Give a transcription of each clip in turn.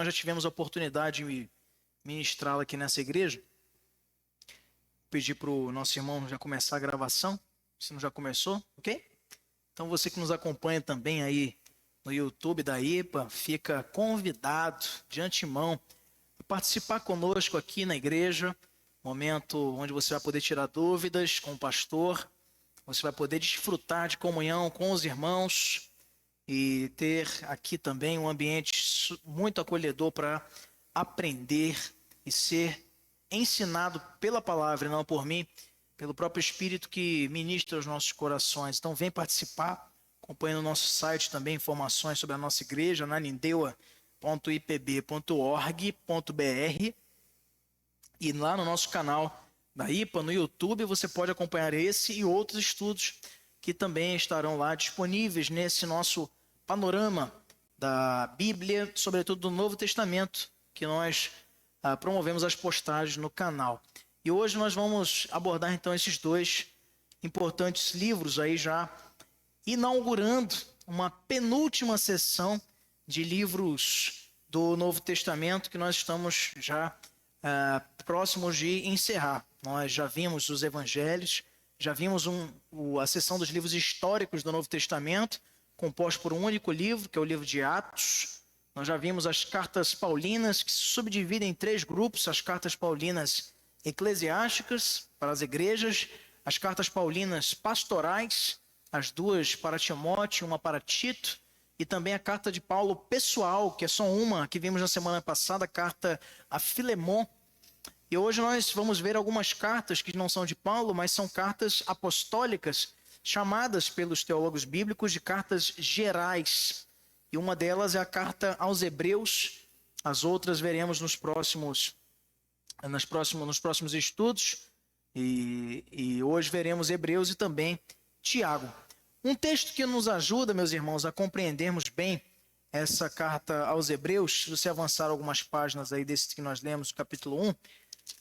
Nós já tivemos a oportunidade de ministrá-la aqui nessa igreja. Pedir para o nosso irmão já começar a gravação, se não já começou, ok? Então você que nos acompanha também aí no YouTube da IPA, fica convidado de antemão a participar conosco aqui na igreja, momento onde você vai poder tirar dúvidas com o pastor, você vai poder desfrutar de comunhão com os irmãos e ter aqui também um ambiente muito acolhedor para aprender e ser ensinado pela palavra e não por mim, pelo próprio Espírito que ministra os nossos corações. Então vem participar, acompanha no nosso site também informações sobre a nossa igreja, nanindeua.ipb.org.br, e lá no nosso canal da IPA, no YouTube, você pode acompanhar esse e outros estudos que também estarão lá disponíveis nesse nosso panorama da Bíblia, sobretudo do Novo Testamento, que nós promovemos as postagens no canal. E hoje nós vamos abordar então esses dois importantes livros aí, já inaugurando uma penúltima sessão de livros do Novo Testamento que nós estamos já próximos de encerrar. Nós já vimos os evangelhos, já vimos a sessão dos livros históricos do Novo Testamento, composto por um único livro, que é o livro de Atos. Nós já vimos as cartas paulinas, que se subdividem em 3 grupos: as cartas paulinas eclesiásticas, para as igrejas, as cartas paulinas pastorais, as 2 para Timóteo, uma para Tito, e também a carta de Paulo pessoal, que é só uma, que vimos na semana passada, a carta a Filemon. E hoje nós vamos ver algumas cartas que não são de Paulo, mas são cartas apostólicas, chamadas pelos teólogos bíblicos de cartas gerais. E uma delas é a carta aos Hebreus. As outras veremos nos próximos estudos. E hoje veremos Hebreus e também Tiago. Um texto que nos ajuda, meus irmãos, a compreendermos bem essa carta aos Hebreus, se você avançar algumas páginas aí desse que nós lemos, capítulo 1,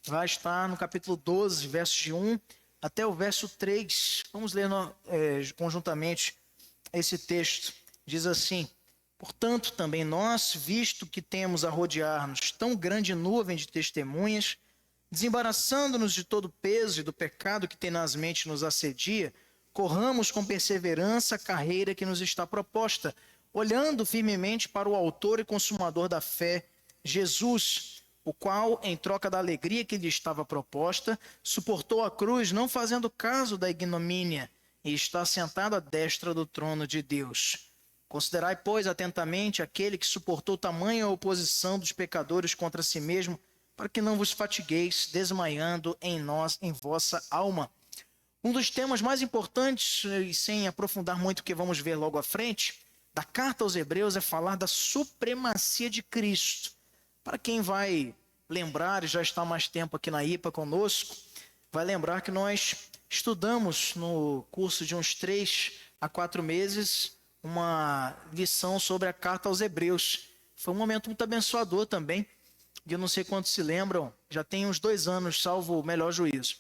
vai estar no capítulo 12, versos de 1 até o verso 3. Vamos ler conjuntamente esse texto. Diz assim: portanto, também nós, visto que temos a rodear-nos tão grande nuvem de testemunhas, desembaraçando-nos de todo o peso e do pecado que tenazmente nos assedia, corramos com perseverança a carreira que nos está proposta, olhando firmemente para o autor e consumador da fé, Jesus, o qual, em troca da alegria que lhe estava proposta, suportou a cruz, não fazendo caso da ignomínia, e está sentado à destra do trono de Deus. Considerai, pois, atentamente aquele que suportou tamanha oposição dos pecadores contra si mesmo, para que não vos fatigueis, desmaiando em vossa alma. Um dos temas mais importantes, e sem aprofundar muito o que vamos ver logo à frente, da carta aos Hebreus é falar da supremacia de Cristo. Para quem vai lembrar e já está há mais tempo aqui na IPA conosco, vai lembrar que nós estudamos no curso de uns 3 a 4 meses uma lição sobre a carta aos Hebreus. Foi um momento muito abençoador também, e eu não sei quantos se lembram, já tem uns 2 anos, salvo o melhor juízo.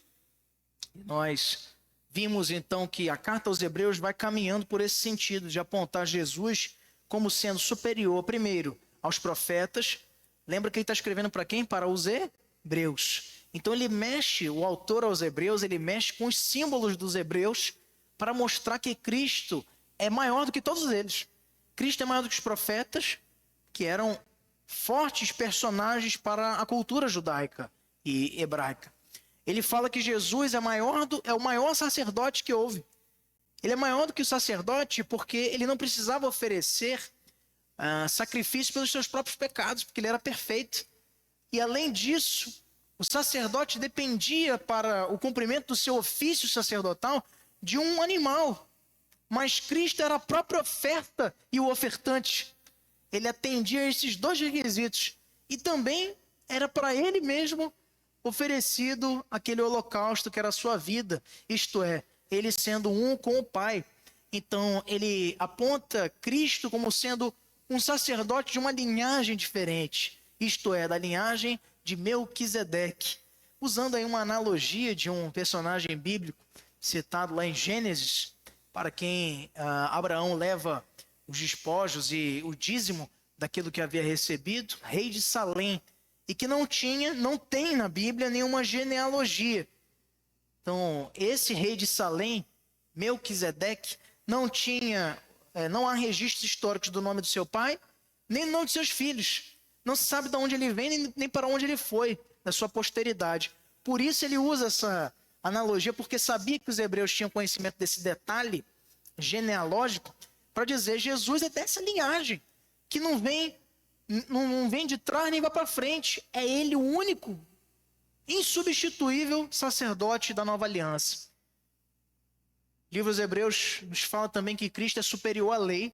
E nós vimos então que a carta aos Hebreus vai caminhando por esse sentido, de apontar Jesus como sendo superior, primeiro, aos profetas. Lembra que ele está escrevendo para quem? Para os hebreus. Então o autor aos Hebreus, ele mexe com os símbolos dos hebreus para mostrar que Cristo é maior do que todos eles. Cristo é maior do que os profetas, que eram fortes personagens para a cultura judaica e hebraica. Ele fala que Jesus é o maior sacerdote que houve. Ele é maior do que o sacerdote porque ele não precisava oferecer sacrifício pelos seus próprios pecados, porque ele era perfeito. E além disso, o sacerdote dependia para o cumprimento do seu ofício sacerdotal de um animal. Mas Cristo era a própria oferta e o ofertante. Ele atendia a esses 2 requisitos. E também era para ele mesmo oferecido aquele holocausto que era a sua vida. Isto é, ele sendo um com o Pai. Então ele aponta Cristo como sendo um sacerdote de uma linhagem diferente. Isto é, da linhagem de Melquisedeque. Usando aí uma analogia de um personagem bíblico citado lá em Gênesis, para quem Abraão leva os despojos e o dízimo daquilo que havia recebido, rei de Salém, e que não tem na Bíblia nenhuma genealogia. Então, esse rei de Salém, Melquisedeque, não há registros históricos do nome do seu pai, nem do nome de seus filhos. Não se sabe de onde ele vem, nem para onde ele foi, da sua posteridade. Por isso ele usa essa analogia, porque sabia que os hebreus tinham conhecimento desse detalhe genealógico, para dizer, Jesus é dessa linhagem, que não vem de trás nem vai para frente. É ele o único, insubstituível sacerdote da nova aliança. O livro dos Hebreus nos fala também que Cristo é superior à lei,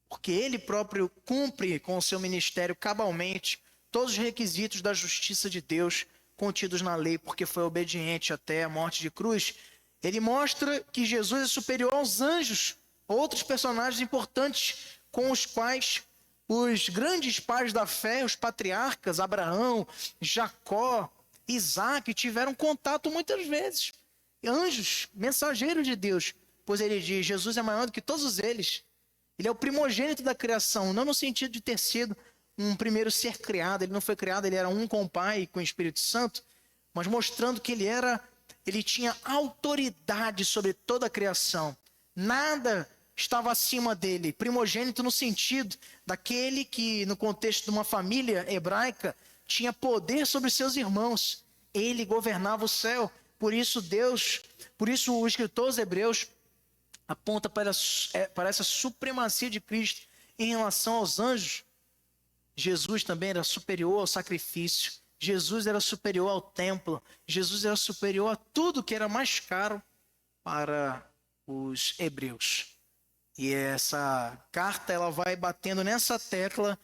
porque ele próprio cumpre com o seu ministério cabalmente todos os requisitos da justiça de Deus contidos na lei, porque foi obediente até a morte de cruz. Ele mostra que Jesus é superior aos anjos, outros personagens importantes com os quais os grandes pais da fé, os patriarcas, Abraão, Jacó, Isaac, tiveram contato muitas vezes. Anjos, mensageiros de Deus, pois ele diz, Jesus é maior do que todos eles. Ele é o primogênito da criação, não no sentido de ter sido um primeiro ser criado. Ele não foi criado, ele era um com o Pai e com o Espírito Santo, mas mostrando que ele tinha autoridade sobre toda a criação. Nada estava acima dele. Primogênito no sentido daquele que, no contexto de uma família hebraica, tinha poder sobre seus irmãos. Ele governava o céu. Por isso o escritor aos Hebreus aponta para essa supremacia de Cristo em relação aos anjos. Jesus também era superior ao sacrifício. Jesus era superior ao templo. Jesus era superior a tudo que era mais caro para os hebreus. E essa carta ela vai batendo nessa tecla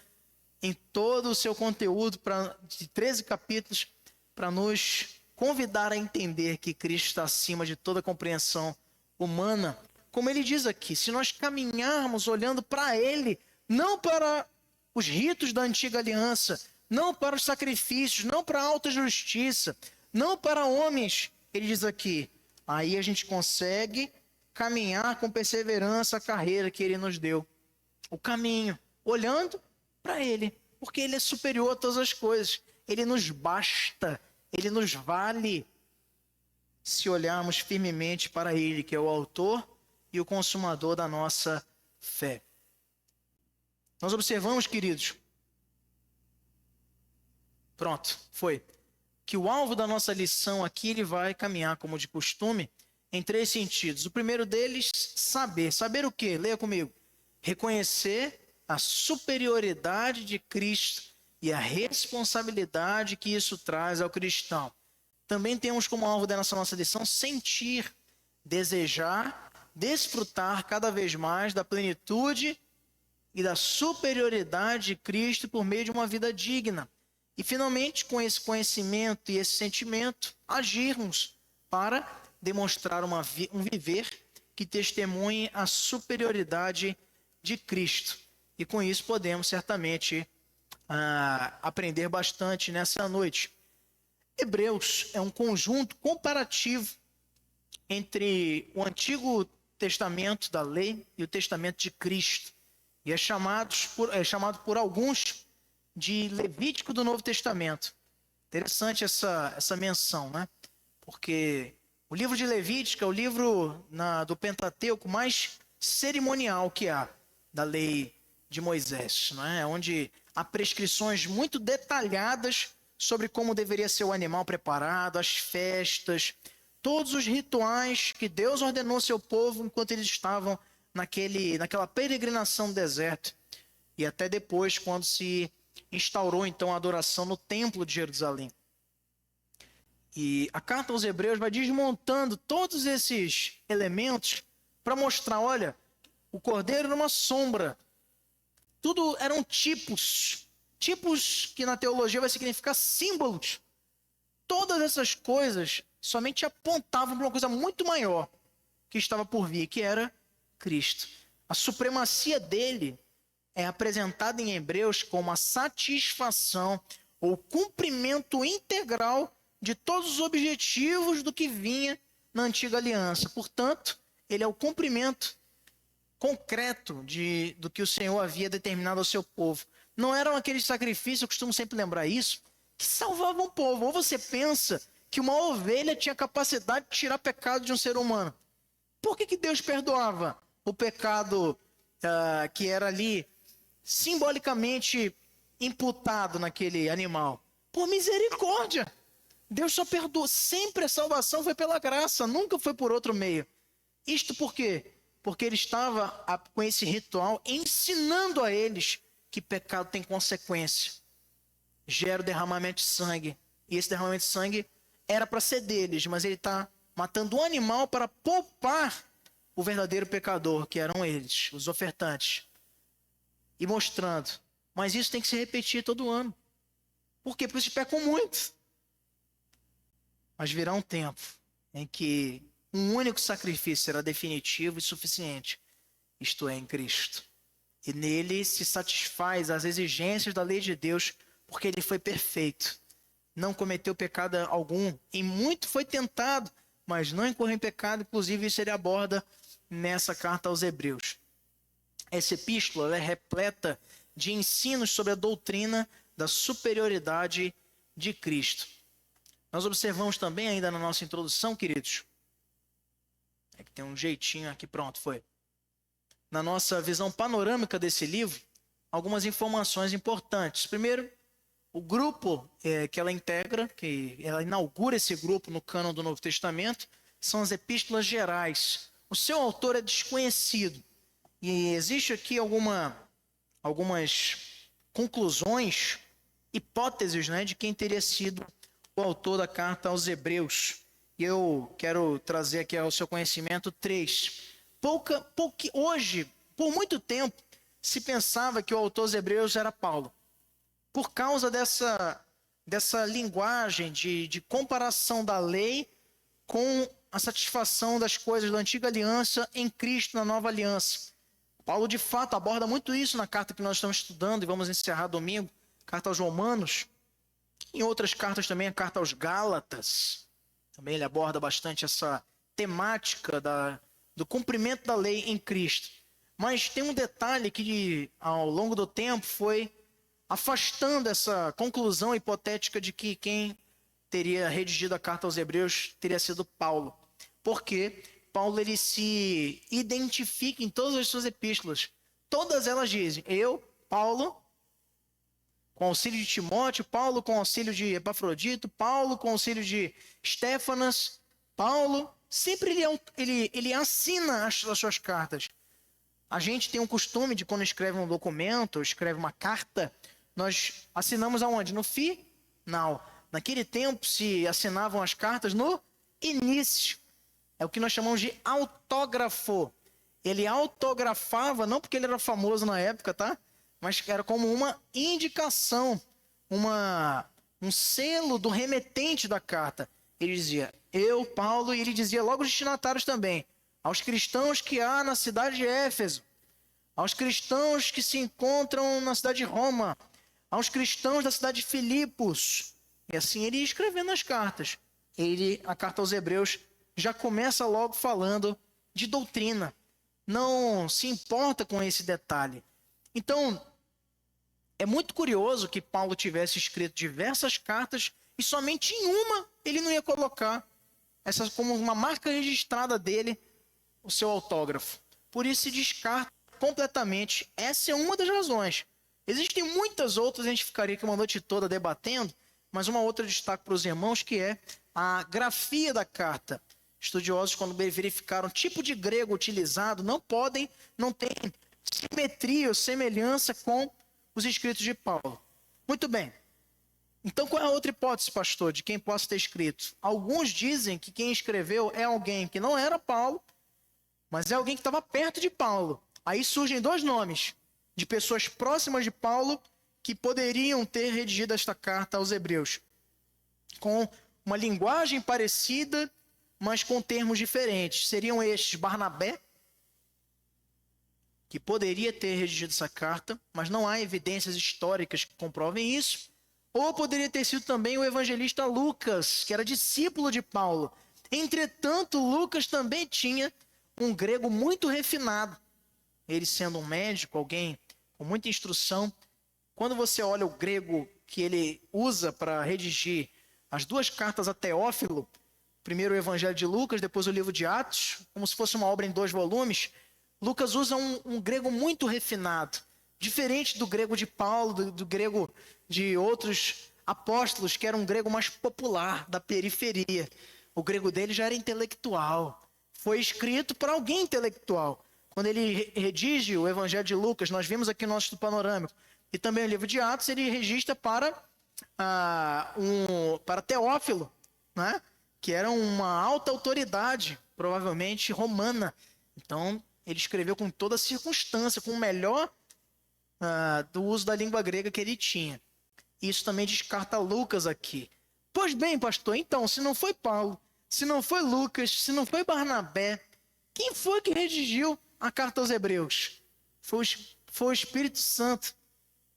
em todo o seu conteúdo de 13 capítulos para nos convidar a entender que Cristo está acima de toda compreensão humana. Como ele diz aqui, se nós caminharmos olhando para ele, não para os ritos da antiga aliança, não para os sacrifícios, não para a alta justiça, não para homens, ele diz aqui, aí a gente consegue caminhar com perseverança a carreira que ele nos deu. O caminho, olhando para ele, porque ele é superior a todas as coisas. Ele nos basta, ele nos vale, se olharmos firmemente para ele, que é o autor e o consumador da nossa fé. Nós observamos, queridos, pronto, foi, que o alvo da nossa lição aqui, ele vai caminhar, como de costume, em 3 sentidos. O primeiro deles, saber. Saber o quê? Leia comigo. Reconhecer a superioridade de Cristo e a responsabilidade que isso traz ao cristão. Também temos como alvo dessa nossa lição sentir, desejar, desfrutar cada vez mais da plenitude e da superioridade de Cristo por meio de uma vida digna. E finalmente, com esse conhecimento e esse sentimento, agirmos para demonstrar um viver que testemunhe a superioridade de Cristo. E com isso podemos certamente aprender bastante nessa noite. Hebreus é um conjunto comparativo entre o Antigo Testamento da lei e o Testamento de Cristo. E é chamado por alguns de Levítico do Novo Testamento. Interessante essa menção, né? Porque o livro de Levítico é o livro do Pentateuco mais cerimonial que há da lei de Moisés, né? Onde há prescrições muito detalhadas sobre como deveria ser o animal preparado, as festas, todos os rituais que Deus ordenou ao seu povo enquanto eles estavam naquela peregrinação no deserto. E até depois, quando se instaurou então a adoração no templo de Jerusalém. E a carta aos Hebreus vai desmontando todos esses elementos para mostrar, olha, o cordeiro era uma sombra. Tudo eram tipos que na teologia vai significar símbolos. Todas essas coisas somente apontavam para uma coisa muito maior que estava por vir, que era Cristo. A supremacia dele é apresentada em Hebreus como a satisfação ou cumprimento integral de todos os objetivos do que vinha na antiga aliança. Portanto, ele é o cumprimento concreto do que o Senhor havia determinado ao seu povo. não eram aqueles sacrifícios, eu costumo sempre lembrar isso, que salvavam o povo. Ou você pensa que uma ovelha tinha capacidade de tirar pecado de um ser humano. Por que Deus perdoava o pecado que era ali simbolicamente imputado naquele animal? Por misericórdia. Deus só perdoa. Sempre a salvação foi pela graça, nunca foi por outro meio. Isto por quê? Porque ele estava com esse ritual ensinando a eles que pecado tem consequência. Gera o derramamento de sangue. E esse derramamento de sangue era para ser deles, mas ele está matando um animal para poupar o verdadeiro pecador, que eram eles, os ofertantes. E mostrando. Mas isso tem que se repetir todo ano. Por quê? Porque eles pecam muito. Mas virá um tempo em que um único sacrifício será definitivo e suficiente. Isto é, em Cristo. E nele se satisfaz as exigências da lei de Deus, porque ele foi perfeito. Não cometeu pecado algum. Em muito foi tentado, mas não incorreu em pecado. Inclusive, isso ele aborda nessa carta aos Hebreus. Essa epístola é repleta de ensinos sobre a doutrina da superioridade de Cristo. Nós observamos também, ainda na nossa introdução, queridos, é que tem um jeitinho aqui, pronto, foi. Na nossa visão panorâmica desse livro, algumas informações importantes. Primeiro, o grupo que ela integra, que ela inaugura esse grupo no cânon do Novo Testamento, são as epístolas gerais. O seu autor é desconhecido. E existe aqui algumas conclusões, hipóteses, né, de quem teria sido o autor da carta aos Hebreus. E eu quero trazer aqui ao seu conhecimento 3. Hoje, por muito tempo, se pensava que o autor aos Hebreus era Paulo. Por causa dessa linguagem de comparação da lei com a satisfação das coisas da antiga aliança em Cristo na nova aliança. Paulo, de fato, aborda muito isso na carta que nós estamos estudando e vamos encerrar domingo, carta aos Romanos. Em outras cartas também, a carta aos Gálatas. Também ele aborda bastante essa temática do cumprimento da lei em Cristo. Mas tem um detalhe que, ao longo do tempo, foi afastando essa conclusão hipotética de que quem teria redigido a carta aos Hebreus teria sido Paulo. Porque Paulo ele se identifica em todas as suas epístolas. Todas elas dizem, eu, Paulo, com auxílio de Timóteo, Paulo com auxílio de Epafrodito, Paulo com auxílio de Estéfanas, Paulo, sempre ele assina as suas cartas. A gente tem um costume de quando escreve um documento, escreve uma carta, nós assinamos aonde? No final. Naquele tempo se assinavam as cartas no início. É o que nós chamamos de autógrafo. Ele autografava, não porque ele era famoso na época, tá? Mas era como uma indicação, um selo do remetente da carta. Ele dizia, eu, Paulo, e ele dizia logo os destinatários também, aos cristãos que há na cidade de Éfeso, aos cristãos que se encontram na cidade de Roma, aos cristãos da cidade de Filipos. E assim ele ia escrevendo as cartas. A carta aos Hebreus já começa logo falando de doutrina. Não se importa com esse detalhe. Então, é muito curioso que Paulo tivesse escrito diversas cartas e somente em uma ele não ia colocar essa como uma marca registrada dele, o seu autógrafo. Por isso se descarta completamente. Essa é uma das razões. Existem muitas outras, a gente ficaria aqui uma noite toda debatendo, mas uma outra destaque para os irmãos, que é a grafia da carta. Estudiosos, quando verificaram o tipo de grego utilizado, não tem simetria ou semelhança com os escritos de Paulo. Muito bem. Então, qual é a outra hipótese, pastor, de quem possa ter escrito? Alguns dizem que quem escreveu é alguém que não era Paulo, mas é alguém que estava perto de Paulo. Aí surgem dois nomes de pessoas próximas de Paulo que poderiam ter redigido esta carta aos Hebreus, com uma linguagem parecida, mas com termos diferentes. Seriam estes Barnabé, que poderia ter redigido essa carta, mas não há evidências históricas que comprovem isso. Ou poderia ter sido também o evangelista Lucas, que era discípulo de Paulo. Entretanto, Lucas também tinha um grego muito refinado. Ele sendo um médico, alguém com muita instrução, quando você olha o grego que ele usa para redigir as duas cartas a Teófilo, primeiro o Evangelho de Lucas, depois o livro de Atos, como se fosse uma obra em 2 volumes, Lucas usa um grego muito refinado, diferente do grego de Paulo, do grego de outros apóstolos, que era um grego mais popular, da periferia. O grego dele já era intelectual. Foi escrito para alguém intelectual. Quando ele redige o Evangelho de Lucas, nós vimos aqui no nosso estudo panorâmico, e também o livro de Atos, ele registra para Teófilo, né? Que era uma alta autoridade, provavelmente romana. Então, ele escreveu com toda a circunstância, com o melhor do uso da língua grega que ele tinha. Isso também descarta Lucas aqui. Pois bem, pastor, então, se não foi Paulo, se não foi Lucas, se não foi Barnabé, quem foi que redigiu a carta aos Hebreus? Foi o Espírito Santo,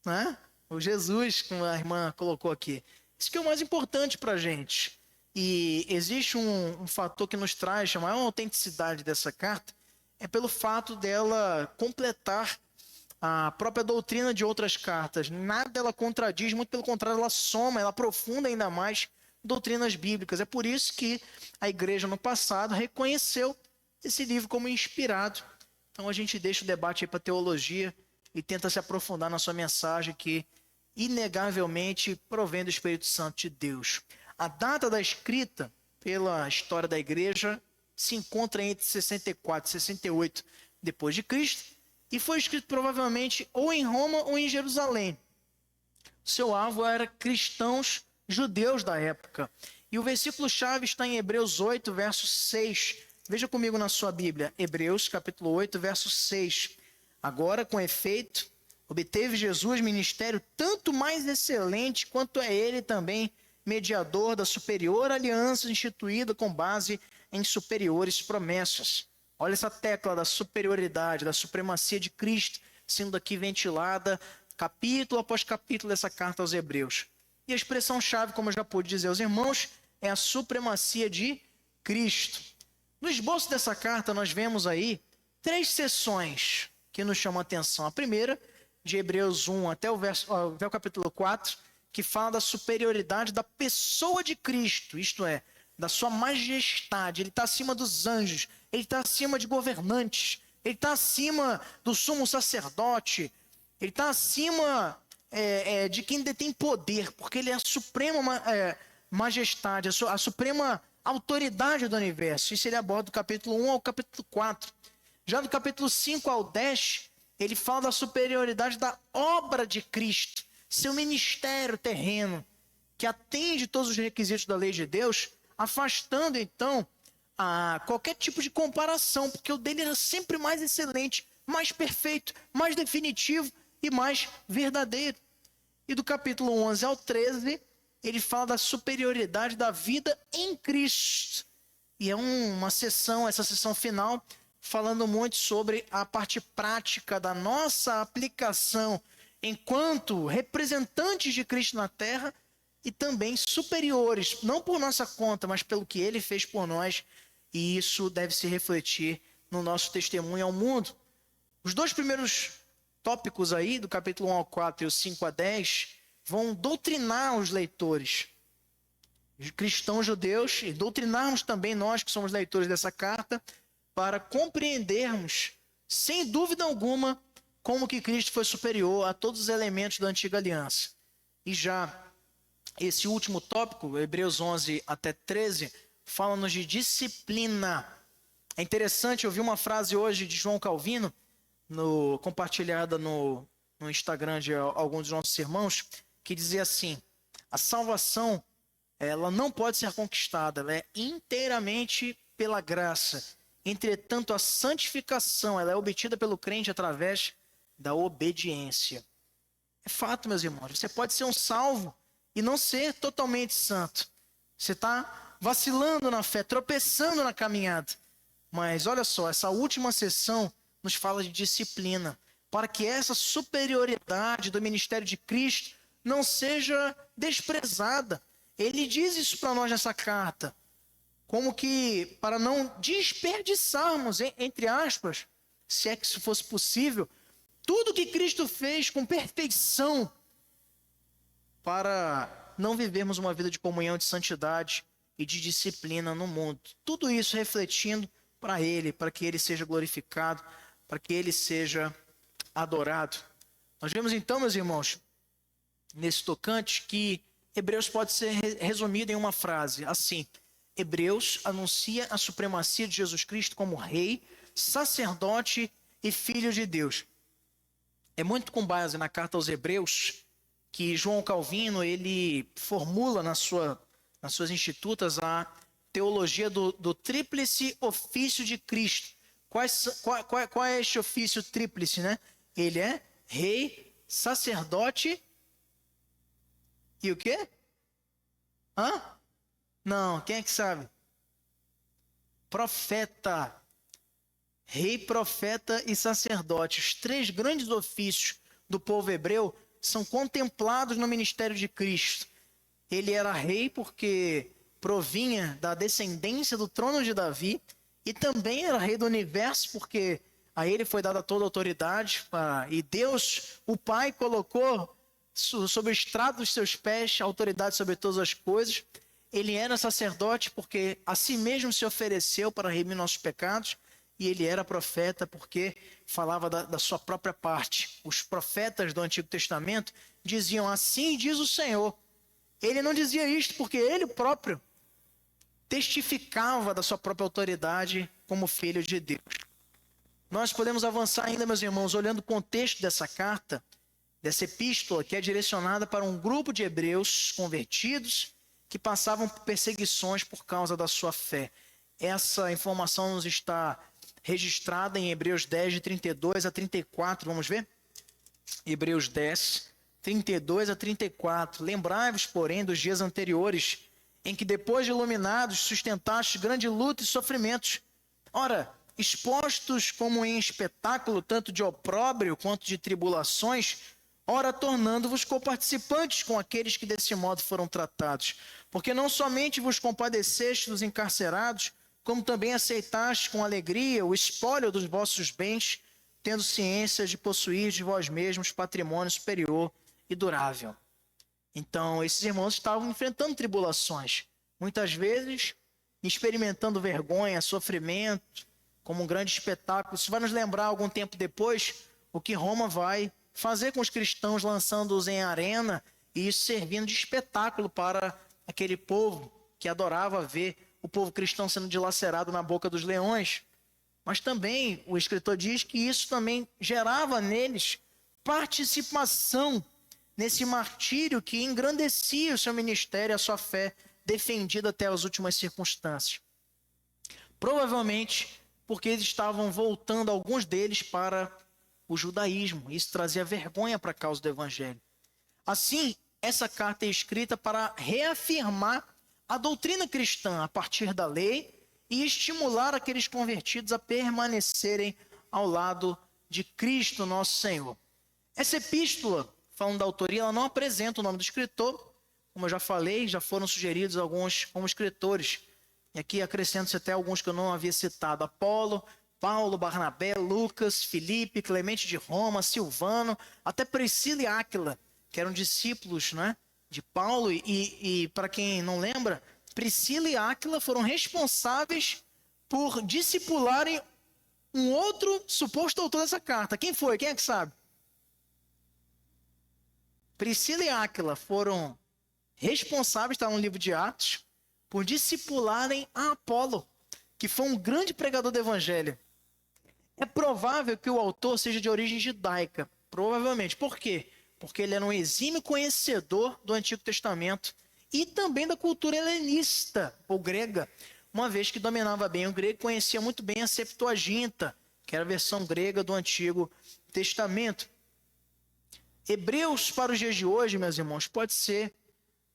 né? O Jesus, como a irmã colocou aqui. Isso que é o mais importante para a gente. E existe um fator que nos traz a maior autenticidade dessa carta, é pelo fato dela completar a própria doutrina de outras cartas. Nada ela contradiz, muito pelo contrário, ela soma, ela aprofunda ainda mais doutrinas bíblicas. É por isso que a igreja no passado reconheceu esse livro como inspirado. Então a gente deixa o debate aí para teologia e tenta se aprofundar na sua mensagem que inegavelmente provém do Espírito Santo de Deus. A data da escrita pela história da igreja se encontra entre 64 e 68 depois de Cristo e foi escrito provavelmente ou em Roma ou em Jerusalém. Seu alvo era cristãos judeus da época. E o versículo-chave está em Hebreus 8, verso 6. Veja comigo na sua Bíblia, Hebreus capítulo 8, verso 6. Agora, com efeito, obteve Jesus ministério tanto mais excelente quanto é ele também mediador da superior aliança instituída com base em superiores promessas. Olha essa tecla da superioridade, da supremacia de Cristo sendo aqui ventilada capítulo após capítulo dessa carta aos Hebreus. E a expressão-chave, como eu já pude dizer aos irmãos, é a supremacia de Cristo. No esboço dessa carta nós vemos aí 3 seções que nos chamam a atenção. A primeira, de Hebreus 1 até o capítulo 4, que fala da superioridade da pessoa de Cristo, isto é, da sua majestade. Ele está acima dos anjos, ele está acima de governantes, ele está acima do sumo sacerdote, ele está acima de quem detém poder, porque ele é a suprema majestade, a suprema autoridade do universo. Isso ele aborda do capítulo 1 ao capítulo 4. Já do capítulo 5 ao 10, ele fala da superioridade da obra de Cristo, seu ministério terreno, que atende todos os requisitos da lei de Deus, afastando então qualquer tipo de comparação, porque o dele era sempre mais excelente, mais perfeito, mais definitivo e mais verdadeiro. E do capítulo 11 ao 13, ele fala da superioridade da vida em Cristo. E é uma sessão, essa sessão final, falando muito sobre a parte prática da nossa aplicação enquanto representantes de Cristo na terra e também superiores, não por nossa conta, mas pelo que ele fez por nós, e isso deve se refletir no nosso testemunho ao mundo. Os 2 primeiros tópicos aí, do capítulo 1 ao 4 e o 5 a 10, vão doutrinar os leitores, cristãos judeus, e doutrinarmos também nós que somos leitores dessa carta, para compreendermos, sem dúvida alguma, como que Cristo foi superior a todos os elementos da antiga aliança. E já esse último tópico, Hebreus 11 até 13, fala-nos de disciplina. É interessante, eu vi uma frase hoje de João Calvino, compartilhada no Instagram de alguns dos nossos irmãos, que dizia assim: a salvação, ela não pode ser conquistada, ela é inteiramente pela graça. Entretanto, a santificação, ela é obtida pelo crente através da obediência. É fato, meus irmãos, você pode ser um salvo e não ser totalmente santo. Você está vacilando na fé, tropeçando na caminhada. Mas olha só, essa última sessão nos fala de disciplina, para que essa superioridade do ministério de Cristo não seja desprezada. Ele diz isso para nós nessa carta, como que para não desperdiçarmos, entre aspas, se é que isso fosse possível, tudo que Cristo fez com perfeição, para não vivermos uma vida de comunhão, de santidade e de disciplina no mundo. Tudo isso refletindo para Ele, para que Ele seja glorificado, para que Ele seja adorado. Nós vemos então, meus irmãos, nesse tocante, que Hebreus pode ser resumido em uma frase, assim: Hebreus anuncia a supremacia de Jesus Cristo como Rei, sacerdote e Filho de Deus. É muito com base na carta aos Hebreus que João Calvino ele formula nas suas institutas a teologia do tríplice ofício de Cristo. Qual é este ofício tríplice, né? Ele é rei, sacerdote e o quê? Não, quem é que sabe? Profeta. Rei, profeta e sacerdote. Os três grandes ofícios do povo hebreu são contemplados no ministério de Cristo. Ele era rei porque provinha da descendência do trono de Davi, e também era rei do universo porque a ele foi dada toda a autoridade, e Deus, o Pai, colocou sob o estrado dos seus pés a autoridade sobre todas as coisas. Ele era sacerdote porque a si mesmo se ofereceu para remir nossos pecados, e ele era profeta porque falava da sua própria parte. Os profetas do Antigo Testamento diziam: assim diz o Senhor. Ele não dizia isto porque ele próprio testificava da sua própria autoridade como filho de Deus. Nós podemos avançar ainda, meus irmãos, olhando o contexto dessa carta, dessa epístola, que é direcionada para um grupo de hebreus convertidos que passavam por perseguições por causa da sua fé. Essa informação nos está registrada em Hebreus 10, de 32 a 34. Vamos ver? Hebreus 10, 32 a 34. Lembrai-vos, porém, dos dias anteriores, em que, depois de iluminados, sustentastes grande luta e sofrimentos. Ora, expostos como em espetáculo, tanto de opróbrio quanto de tribulações, ora, tornando-vos coparticipantes com aqueles que desse modo foram tratados. Porque não somente vos compadeceste dos encarcerados, como também aceitaste com alegria o espólio dos vossos bens, tendo ciência de possuir de vós mesmos patrimônio superior e durável. Então, esses irmãos estavam enfrentando tribulações, muitas vezes experimentando vergonha, sofrimento, como um grande espetáculo. Isso vai nos lembrar, algum tempo depois, o que Roma vai fazer com os cristãos, lançando-os em arena, e isso servindo de espetáculo para aquele povo que adorava ver o povo cristão sendo dilacerado na boca dos leões. Mas também o escritor diz que isso também gerava neles participação nesse martírio que engrandecia o seu ministério, a sua fé defendida até as últimas circunstâncias. Provavelmente porque eles estavam voltando, alguns deles, para o judaísmo. Isso trazia vergonha para a causa do evangelho. Assim, essa carta é escrita para reafirmar a doutrina cristã a partir da lei e estimular aqueles convertidos a permanecerem ao lado de Cristo, nosso Senhor. Essa epístola, falando da autoria, ela não apresenta o nome do escritor. Como eu já falei, já foram sugeridos alguns como escritores. E aqui acrescento-se até alguns que eu não havia citado: Apolo, Paulo, Barnabé, Lucas, Filipe, Clemente de Roma, Silvano, até Priscila e Áquila, que eram discípulos, né, de Paulo. E para quem não lembra, Priscila e Áquila foram responsáveis por discipularem um outro suposto autor dessa carta. Quem foi? Quem é que sabe? Priscila e Áquila foram responsáveis, está no livro de Atos, por discipularem a Apolo, que foi um grande pregador do evangelho. É provável que o autor seja de origem judaica, provavelmente. Por quê? Porque ele era um exímio conhecedor do Antigo Testamento e também da cultura helenista, ou grega, uma vez que dominava bem o grego, conhecia muito bem a Septuaginta, que era a versão grega do Antigo Testamento. Hebreus, para os dias de hoje, meus irmãos, pode ser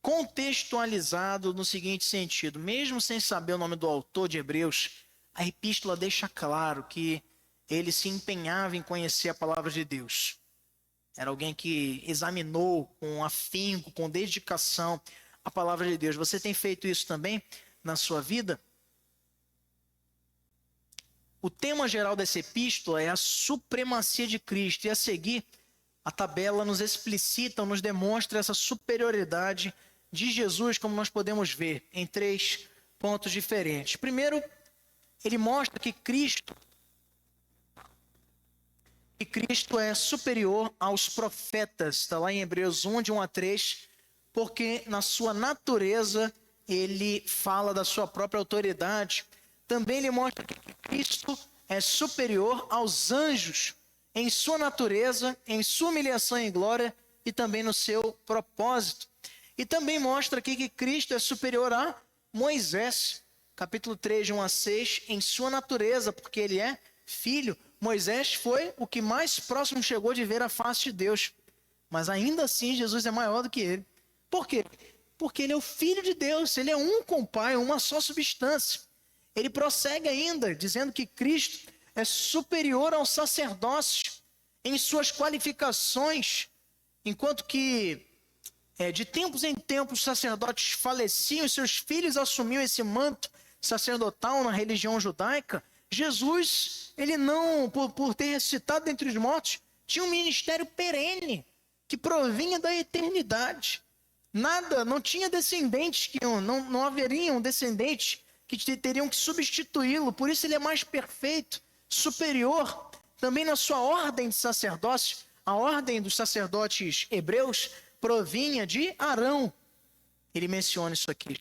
contextualizado no seguinte sentido: mesmo sem saber o nome do autor de Hebreus, a epístola deixa claro que ele se empenhava em conhecer a palavra de Deus. Era alguém que examinou com afinco, com dedicação, a palavra de Deus. Você tem feito isso também na sua vida? O tema geral dessa epístola é a supremacia de Cristo, e a seguir a tabela nos explicita, nos demonstra essa superioridade de Jesus, como nós podemos ver, em 3 pontos diferentes. Primeiro, ele mostra que Cristo é superior aos profetas. Está lá em Hebreus 1, de 1 a 3, porque na sua natureza ele fala da sua própria autoridade. Também ele mostra que Cristo é superior aos anjos em sua natureza, em sua humilhação e glória e também no seu propósito. E também mostra aqui que Cristo é superior a Moisés, capítulo 3, de 1 a 6, em sua natureza, porque ele é filho. Moisés foi o que mais próximo chegou de ver a face de Deus, mas ainda assim Jesus é maior do que ele. Por quê? Porque ele é o Filho de Deus, ele é um com o Pai, uma só substância. Ele prossegue ainda, dizendo que Cristo é superior ao sacerdócio em suas qualificações, enquanto que de tempos em tempos os sacerdotes faleciam e seus filhos assumiam esse manto sacerdotal na religião judaica. Jesus, ele não, por ter ressuscitado dentre os mortos, tinha um ministério perene que provinha da eternidade. Não tinha descendentes, não haveriam descendentes que teriam que substituí-lo. Por isso ele é mais perfeito, superior. Também na sua ordem de sacerdócio, a ordem dos sacerdotes hebreus provinha de Arão. Ele menciona isso aqui.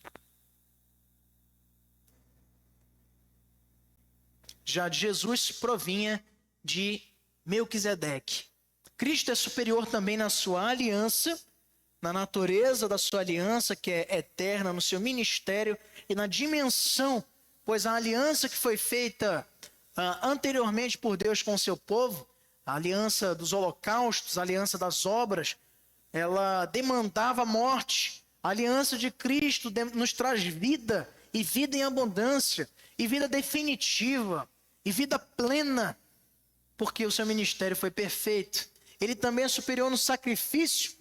Já de Jesus provinha de Melquisedeque. Cristo é superior também na sua aliança, na natureza da sua aliança, que é eterna, no seu ministério e na dimensão, pois a aliança que foi feita anteriormente por Deus com o seu povo, a aliança dos holocaustos, a aliança das obras, ela demandava morte. A aliança de Cristo nos traz vida, e vida em abundância, e vida definitiva, e vida plena, porque o seu ministério foi perfeito. Ele também é superior no sacrifício,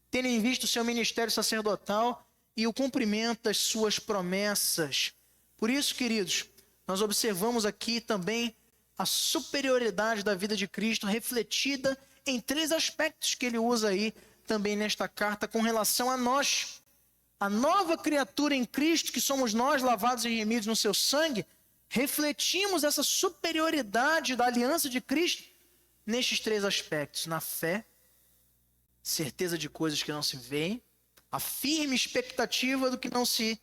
tendo em vista o seu ministério sacerdotal e o cumprimento das suas promessas. Por isso, queridos, nós observamos aqui também a superioridade da vida de Cristo refletida em 3 aspectos que ele usa aí também nesta carta com relação a nós. A nova criatura em Cristo, que somos nós, lavados e remidos no seu sangue, refletimos essa superioridade da aliança de Cristo nestes 3 aspectos: na fé, certeza de coisas que não se veem, a firme expectativa do que não se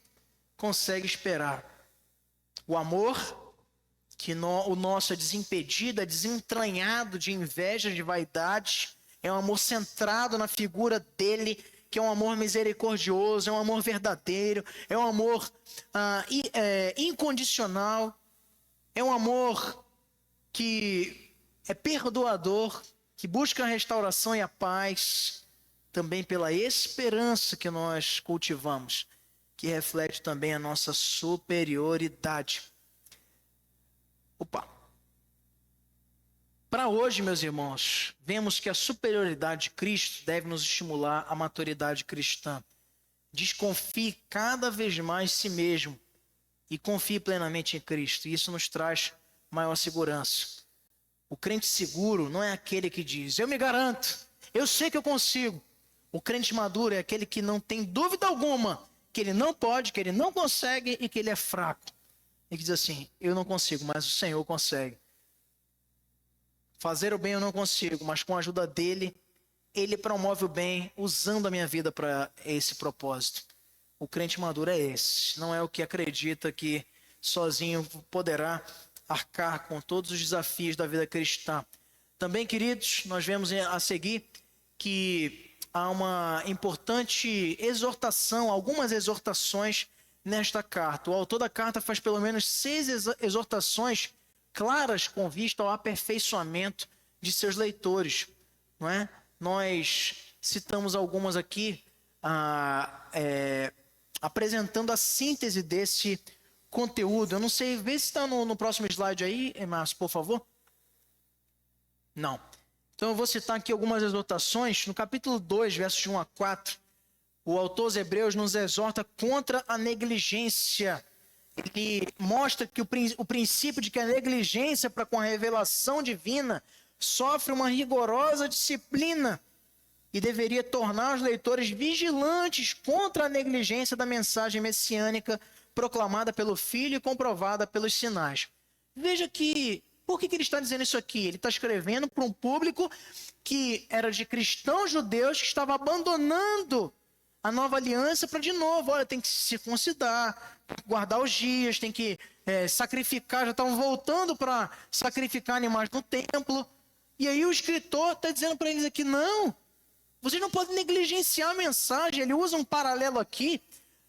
consegue esperar, o amor, que o nosso é desimpedido, é desentranhado de inveja, de vaidade, é um amor centrado na figura dele, que é um amor misericordioso, é um amor verdadeiro, é um amor incondicional, é um amor que é perdoador, que busca a restauração e a paz, também pela esperança que nós cultivamos, que reflete também a nossa superioridade. Para hoje, meus irmãos, vemos que a superioridade de Cristo deve nos estimular à maturidade cristã. Desconfie cada vez mais de si mesmo e confie plenamente em Cristo. Isso nos traz maior segurança. O crente seguro não é aquele que diz: eu me garanto, eu sei que eu consigo. O crente maduro é aquele que não tem dúvida alguma que ele não pode, que ele não consegue e que ele é fraco. E que diz assim: eu não consigo, mas o Senhor consegue. Fazer o bem eu não consigo, mas com a ajuda dele, ele promove o bem usando a minha vida para esse propósito. O crente maduro é esse. Não é o que acredita que sozinho poderá arcar com todos os desafios da vida cristã. Também, queridos, nós vemos a seguir que há uma importante exortação, algumas exortações nesta carta. O autor da carta faz pelo menos 6 exortações claras com vista ao aperfeiçoamento de seus leitores, não é? Nós citamos algumas aqui, apresentando a síntese desse conteúdo. Eu não sei, vê se está no próximo slide aí, Márcio, por favor. Não. Então eu vou citar aqui algumas exortações. No capítulo 2, versos de 1 a 4, o autor aos Hebreus nos exorta contra a negligência. Ele mostra que o princípio de que a negligência para com a revelação divina sofre uma rigorosa disciplina e deveria tornar os leitores vigilantes contra a negligência da mensagem messiânica proclamada pelo Filho e comprovada pelos sinais. Veja que, por que ele está dizendo isso aqui? Ele está escrevendo para um público que era de cristãos judeus que estava abandonando a nova aliança para de novo, olha, tem que se circuncidar, guardar os dias, tem que sacrificar, já estavam voltando para sacrificar animais no templo. E aí o escritor está dizendo para eles aqui, não, vocês não podem negligenciar a mensagem. Ele usa um paralelo aqui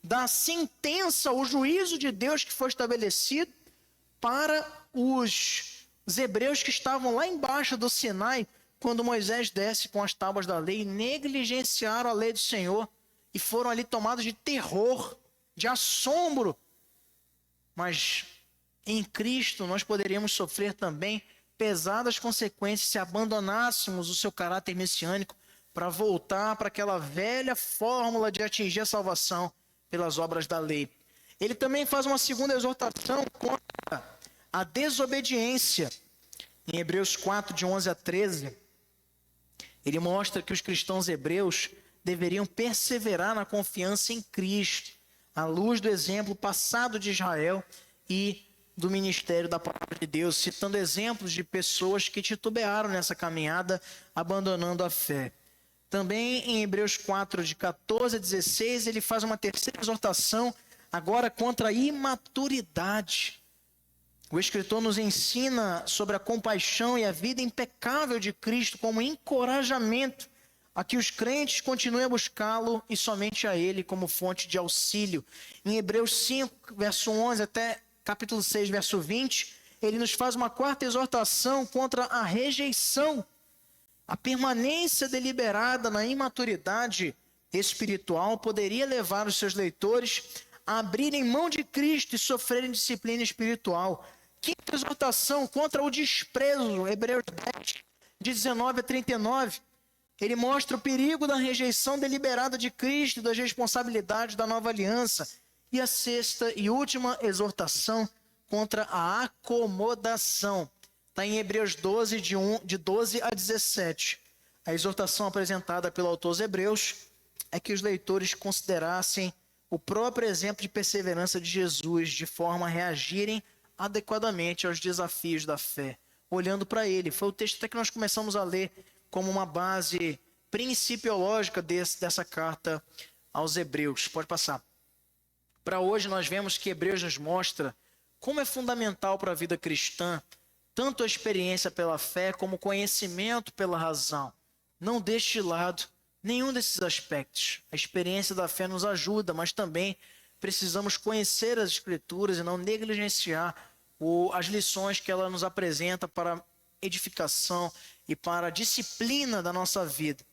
da sentença, o juízo de Deus que foi estabelecido para os hebreus que estavam lá embaixo do Sinai, quando Moisés desce com as tábuas da lei, negligenciaram a lei do Senhor e foram ali tomados de terror, de assombro. Mas em Cristo nós poderíamos sofrer também pesadas consequências se abandonássemos o seu caráter messiânico para voltar para aquela velha fórmula de atingir a salvação pelas obras da lei. Ele também faz uma segunda exortação contra a desobediência. Em Hebreus 4, de 11 a 13, ele mostra que os cristãos hebreus deveriam perseverar na confiança em Cristo, à luz do exemplo passado de Israel e do ministério da palavra de Deus, citando exemplos de pessoas que titubearam nessa caminhada, abandonando a fé. Também em Hebreus 4, de 14 a 16, ele faz uma terceira exortação, agora contra a imaturidade. O escritor nos ensina sobre a compaixão e a vida impecável de Cristo como encorajamento a que os crentes continuem a buscá-lo e somente a ele como fonte de auxílio. Em Hebreus 5, verso 11 até capítulo 6, verso 20, ele nos faz uma quarta exortação contra a rejeição. A permanência deliberada na imaturidade espiritual poderia levar os seus leitores a abrirem mão de Cristo e sofrerem disciplina espiritual. Quinta exortação contra o desprezo, Hebreus 10, de 19 a 39. Ele mostra o perigo da rejeição deliberada de Cristo e das responsabilidades da nova aliança. E a sexta e última exortação contra a acomodação. Está em Hebreus 12, de 12 a 17. A exortação apresentada pelo autor aos Hebreus é que os leitores considerassem o próprio exemplo de perseverança de Jesus, de forma a reagirem adequadamente aos desafios da fé, olhando para ele. Foi o texto até que nós começamos a ler como uma base principiológica dessa carta aos Hebreus. Pode passar. Para hoje nós vemos que Hebreus nos mostra como é fundamental para a vida cristã tanto a experiência pela fé como o conhecimento pela razão. Não deixe de lado nenhum desses aspectos. A experiência da fé nos ajuda, mas também precisamos conhecer as Escrituras e não negligenciar as lições que ela nos apresenta para a edificação e para a disciplina da nossa vida.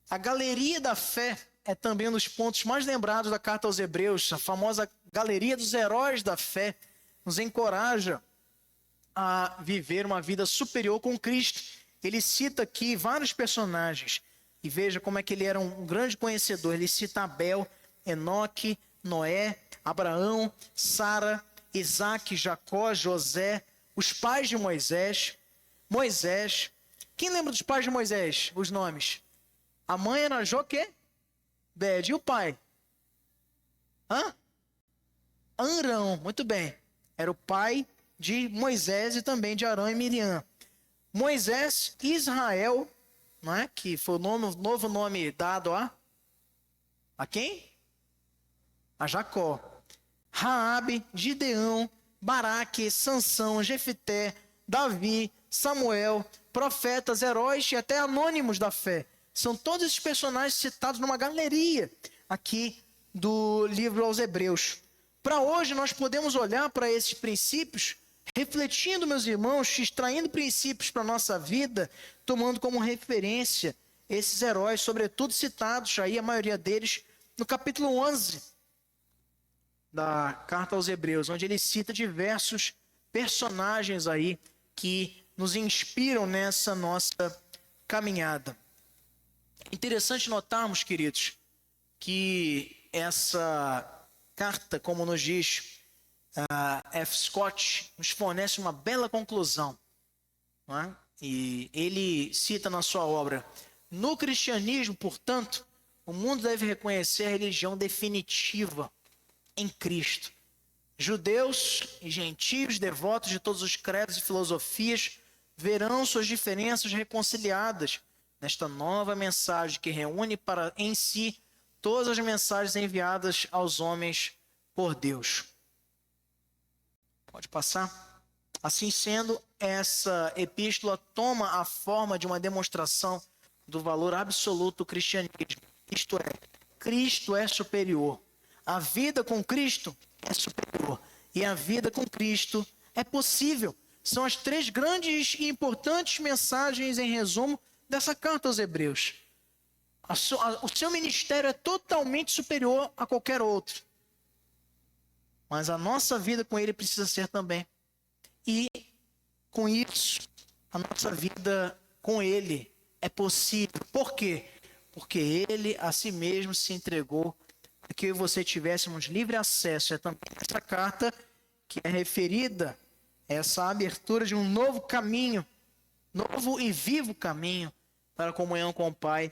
A galeria da fé é também um dos pontos mais lembrados da carta aos Hebreus. A famosa galeria dos heróis da fé nos encoraja a viver uma vida superior com Cristo. Ele cita aqui vários personagens e veja como é que ele era um grande conhecedor. Ele cita Abel, Enoque, Noé, Abraão, Sara, Isaac, Jacó, José, os pais de Moisés. Moisés. Quem lembra dos pais de Moisés? Os nomes. A mãe era Joquebede. E o pai? Arão. Muito bem. Era o pai de Moisés e também de Arão e Miriam. Moisés, Israel, não é? Que foi o novo nome dado a quem? A Jacó. Raabe, Gideão, Baraque, Sansão, Jefité, Davi, Samuel, profetas, heróis e até anônimos da fé. São todos esses personagens citados numa galeria aqui do livro aos Hebreus. Para hoje nós podemos olhar para esses princípios, refletindo, meus irmãos, extraindo princípios para a nossa vida, tomando como referência esses heróis, sobretudo citados aí, a maioria deles, no capítulo 11 da carta aos Hebreus, onde ele cita diversos personagens aí que nos inspiram nessa nossa caminhada. Interessante notarmos, queridos, que essa carta, como nos diz F. Scott, nos fornece uma bela conclusão. não é? E ele cita na sua obra: no cristianismo, portanto, o mundo deve reconhecer a religião definitiva em Cristo. Judeus e gentios, devotos de todos os credos e filosofias, verão suas diferenças reconciliadas nesta nova mensagem que reúne para em si todas as mensagens enviadas aos homens por Deus. Pode passar. Assim sendo, essa epístola toma a forma de uma demonstração do valor absoluto do cristianismo. Isto é, Cristo é superior. A vida com Cristo é superior. E a vida com Cristo é possível. São as três grandes e importantes mensagens, em resumo, dessa carta aos Hebreus. O seu ministério é totalmente superior a qualquer outro. Mas a nossa vida com Ele precisa ser também. E, com isso, a nossa vida com Ele é possível. Por quê? Porque Ele a si mesmo se entregou para que eu e você tivéssemos livre acesso. É também essa carta que é referida a essa abertura de um novo caminho, novo e vivo caminho para a comunhão com o Pai,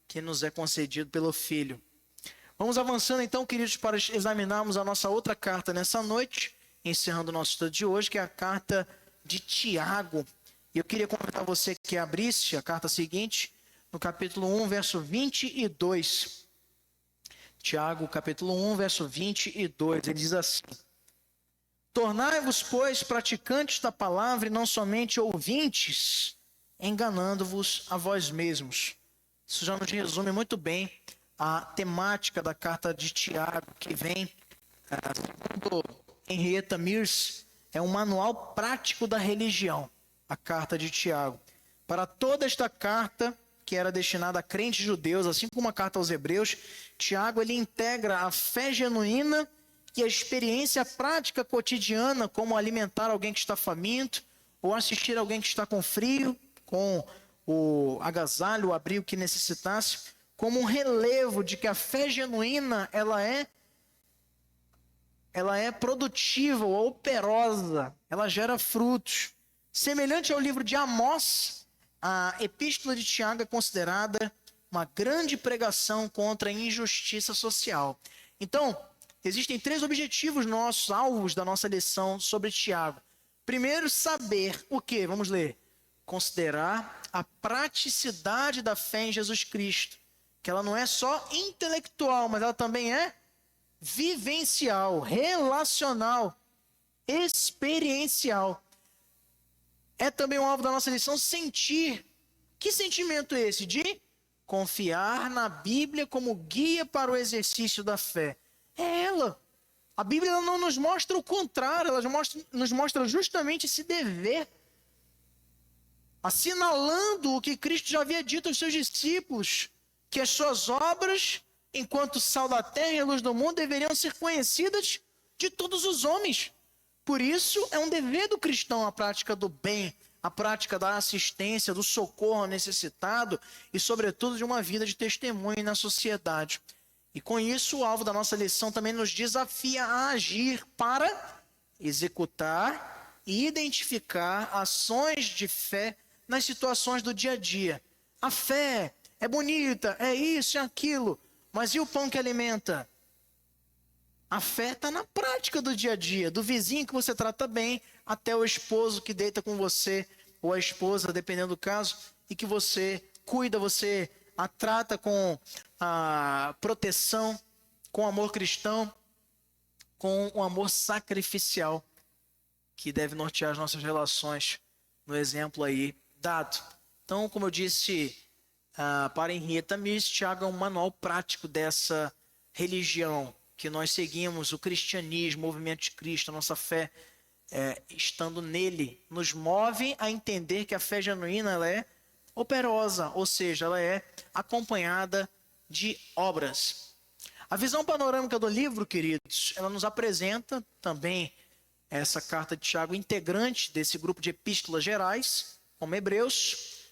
que nos é concedido pelo Filho. Vamos avançando então, queridos, para examinarmos a nossa outra carta nessa noite, encerrando o nosso estudo de hoje, que é a carta de Tiago. E eu queria convidar você que abrisse a carta seguinte, no capítulo 1, verso 22. Tiago, capítulo 1, verso 22, ele diz assim: tornai-vos, pois, praticantes da palavra e não somente ouvintes, enganando-vos a vós mesmos. Isso já nos resume muito bem a temática da carta de Tiago, que vem, segundo Henrietta Mears, é um manual prático da religião, a carta de Tiago. Para toda esta carta, que era destinada a crentes judeus, assim como a carta aos Hebreus, Tiago ele integra a fé genuína e a experiência prática cotidiana, como alimentar alguém que está faminto, ou assistir alguém que está com frio, com o agasalho, o abrigo que necessitasse, como um relevo de que a fé genuína ela é produtiva ou operosa, ela gera frutos. Semelhante ao livro de Amós, a epístola de Tiago é considerada uma grande pregação contra a injustiça social. Então, existem três objetivos nossos, alvos da nossa lição sobre Tiago. Primeiro, saber o quê? Vamos ler. Considerar a praticidade da fé em Jesus Cristo, que ela não é só intelectual, mas ela também é vivencial, relacional, experiencial. É também um alvo da nossa lição sentir. Que sentimento é esse? De confiar na Bíblia como guia para o exercício da fé. É ela. A Bíblia ela não nos mostra o contrário, ela nos mostra justamente esse dever, assinalando o que Cristo já havia dito aos seus discípulos, que as suas obras, enquanto sal da terra e luz do mundo, deveriam ser conhecidas de todos os homens. Por isso, é um dever do cristão a prática do bem, a prática da assistência, do socorro ao necessitado e, sobretudo, de uma vida de testemunho na sociedade. E com isso, o alvo da nossa lição também nos desafia a agir para executar e identificar ações de fé nas situações do dia a dia. A fé é bonita, é isso, é aquilo, mas e o pão que alimenta? A fé está na prática do dia a dia, do vizinho que você trata bem, até o esposo que deita com você, ou a esposa, dependendo do caso, e que você cuida, você a trata com a proteção, com amor cristão, com o amor sacrificial, que deve nortear as nossas relações, no exemplo aí dado. Então, como eu disse, para Henrietta Mears, Tiago é um manual prático dessa religião que nós seguimos, o cristianismo, o movimento de Cristo, a nossa fé, estando nele, nos move a entender que a fé genuína ela é operosa, ou seja, ela é acompanhada de obras. A visão panorâmica do livro, queridos, ela nos apresenta também essa carta de Tiago, integrante desse grupo de epístolas gerais, como Hebreus,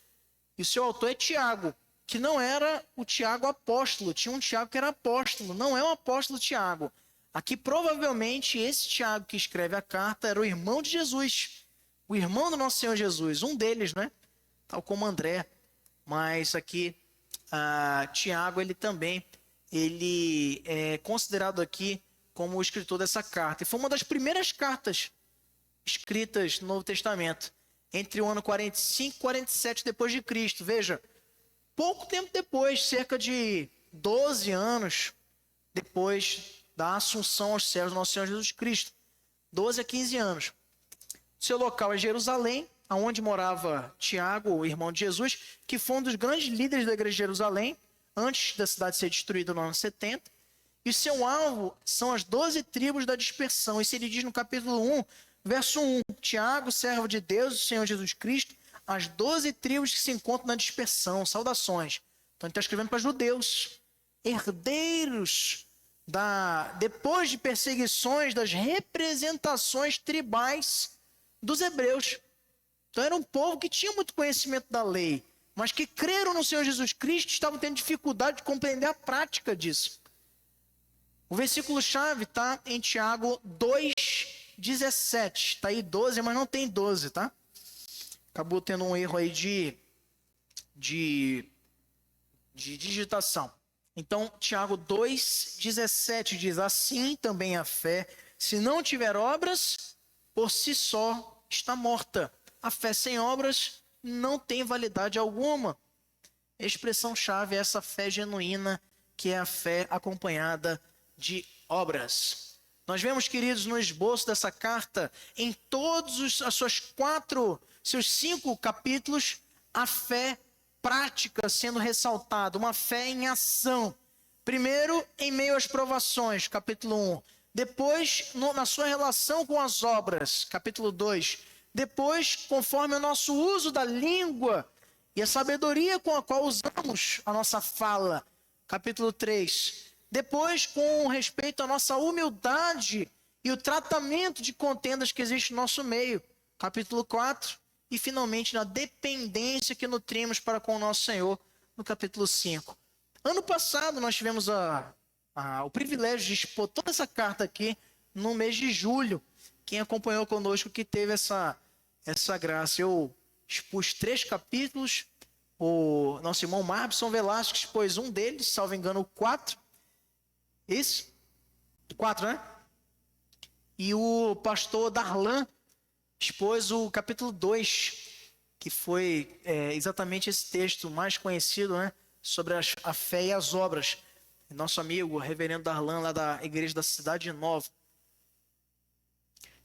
e o seu autor é Tiago, que não era o Tiago apóstolo, tinha um Tiago que era apóstolo, não é o apóstolo Tiago. Aqui provavelmente esse Tiago que escreve a carta era o irmão de Jesus, o irmão do nosso Senhor Jesus, um deles, né? Tal como André, mas aqui Tiago, ele é considerado aqui como o escritor dessa carta. E foi uma das primeiras cartas escritas no Novo Testamento, entre o ano 45 e 47 depois de Cristo. Veja, pouco tempo depois, cerca de 12 anos depois da assunção aos céus do nosso Senhor Jesus Cristo. 12 a 15 anos. Seu local é Jerusalém, onde morava Tiago, o irmão de Jesus, que foi um dos grandes líderes da igreja de Jerusalém, antes da cidade ser destruída no ano 70. E seu alvo são as 12 tribos da dispersão. Isso ele diz no capítulo 1, verso 1. Tiago, servo de Deus, o Senhor Jesus Cristo, as 12 tribos que se encontram na dispersão. Saudações. Então ele está escrevendo para judeus, herdeiros depois de perseguições das representações tribais dos hebreus. Então era um povo que tinha muito conhecimento da lei, mas que creram no Senhor Jesus Cristo, estavam tendo dificuldade de compreender a prática disso. O versículo-chave está em Tiago 2,17. Está aí 12, mas não tem 12, tá? Acabou tendo um erro aí de digitação. Então, Tiago 2,17 diz: assim também a fé, se não tiver obras, por si só está morta. A fé sem obras não tem validade alguma. A expressão-chave é essa fé genuína, que é a fé acompanhada de obras. Nós vemos, queridos, no esboço dessa carta, em todos seus 5 capítulos, a fé prática sendo ressaltada, uma fé em ação. Primeiro, em meio às provações, capítulo 1. Depois, na sua relação com as obras, capítulo 2. Depois, conforme o nosso uso da língua e a sabedoria com a qual usamos a nossa fala, capítulo 3. Depois, com respeito à nossa humildade e o tratamento de contendas que existe no nosso meio, capítulo 4. E, finalmente, na dependência que nutrimos para com o nosso Senhor, no capítulo 5. Ano passado, nós tivemos o privilégio de expor toda essa carta aqui no mês de julho. Quem acompanhou conosco que teve essa graça. Eu expus 3 capítulos. O nosso irmão Marbson Velasco expôs um deles, salvo engano, o 4. Isso? 4, né? E o pastor Darlan expôs o capítulo 2, que foi exatamente esse texto mais conhecido, né? Sobre a fé e as obras. Nosso amigo, o reverendo Darlan, lá da igreja da Cidade Nova.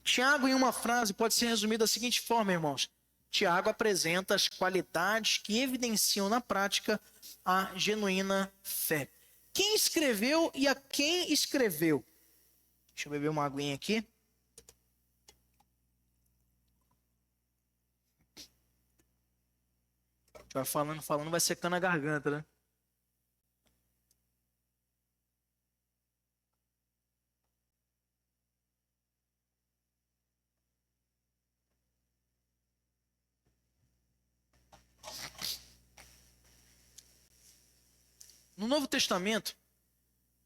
Tiago, em uma frase, pode ser resumido da seguinte forma, irmãos. Tiago apresenta as qualidades que evidenciam na prática a genuína fé. Quem escreveu e a quem escreveu? Deixa eu beber uma aguinha aqui. Vai falando, vai secando a garganta, né? No Novo Testamento,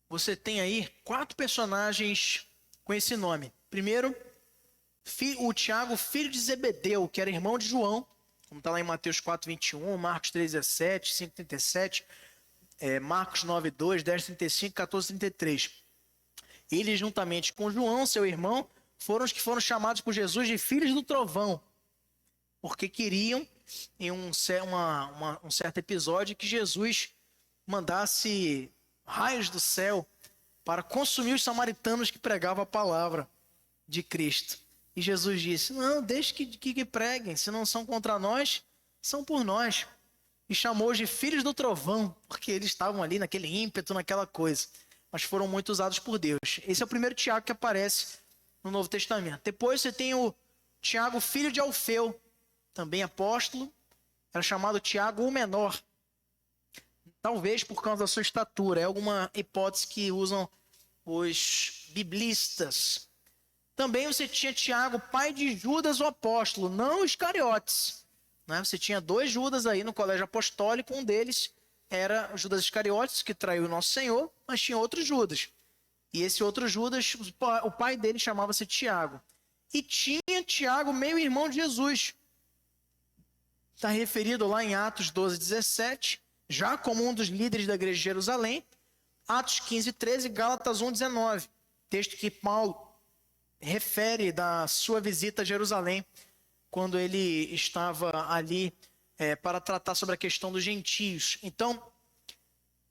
você tem aí 4 personagens com esse nome. Primeiro, o Tiago, filho de Zebedeu, que era irmão de João, como está lá em Mateus 4:21, Marcos 3:17, 5:37, Marcos 9:2, 10:35, 14:33. Ele, juntamente com João, seu irmão, foram os que foram chamados por Jesus de filhos do trovão, porque queriam, em um certo episódio, que Jesus mandasse raios do céu para consumir os samaritanos que pregavam a palavra de Cristo. E Jesus disse: não, deixe que preguem, se não são contra nós, são por nós. E chamou-os de filhos do trovão, porque eles estavam ali naquele ímpeto, naquela coisa. Mas foram muito usados por Deus. Esse é o primeiro Tiago que aparece no Novo Testamento. Depois você tem o Tiago, filho de Alfeu, também apóstolo, era chamado Tiago o Menor. Talvez por causa da sua estatura. É alguma hipótese que usam os biblistas. Também você tinha Tiago, pai de Judas o apóstolo, não os Iscariotes. Né? Você tinha 2 Judas aí no colégio apostólico. Um deles era Judas Iscariotes, que traiu o nosso Senhor, mas tinha outro Judas. E esse outro Judas, o pai dele chamava-se Tiago. e tinha Tiago, meio-irmão de Jesus. Está referido lá em Atos 12, 17, já como um dos líderes da igreja de Jerusalém. Atos 15, 13, Gálatas 1, 19. Texto que Paulo refere da sua visita a Jerusalém, quando ele estava ali para tratar sobre a questão dos gentios. Então,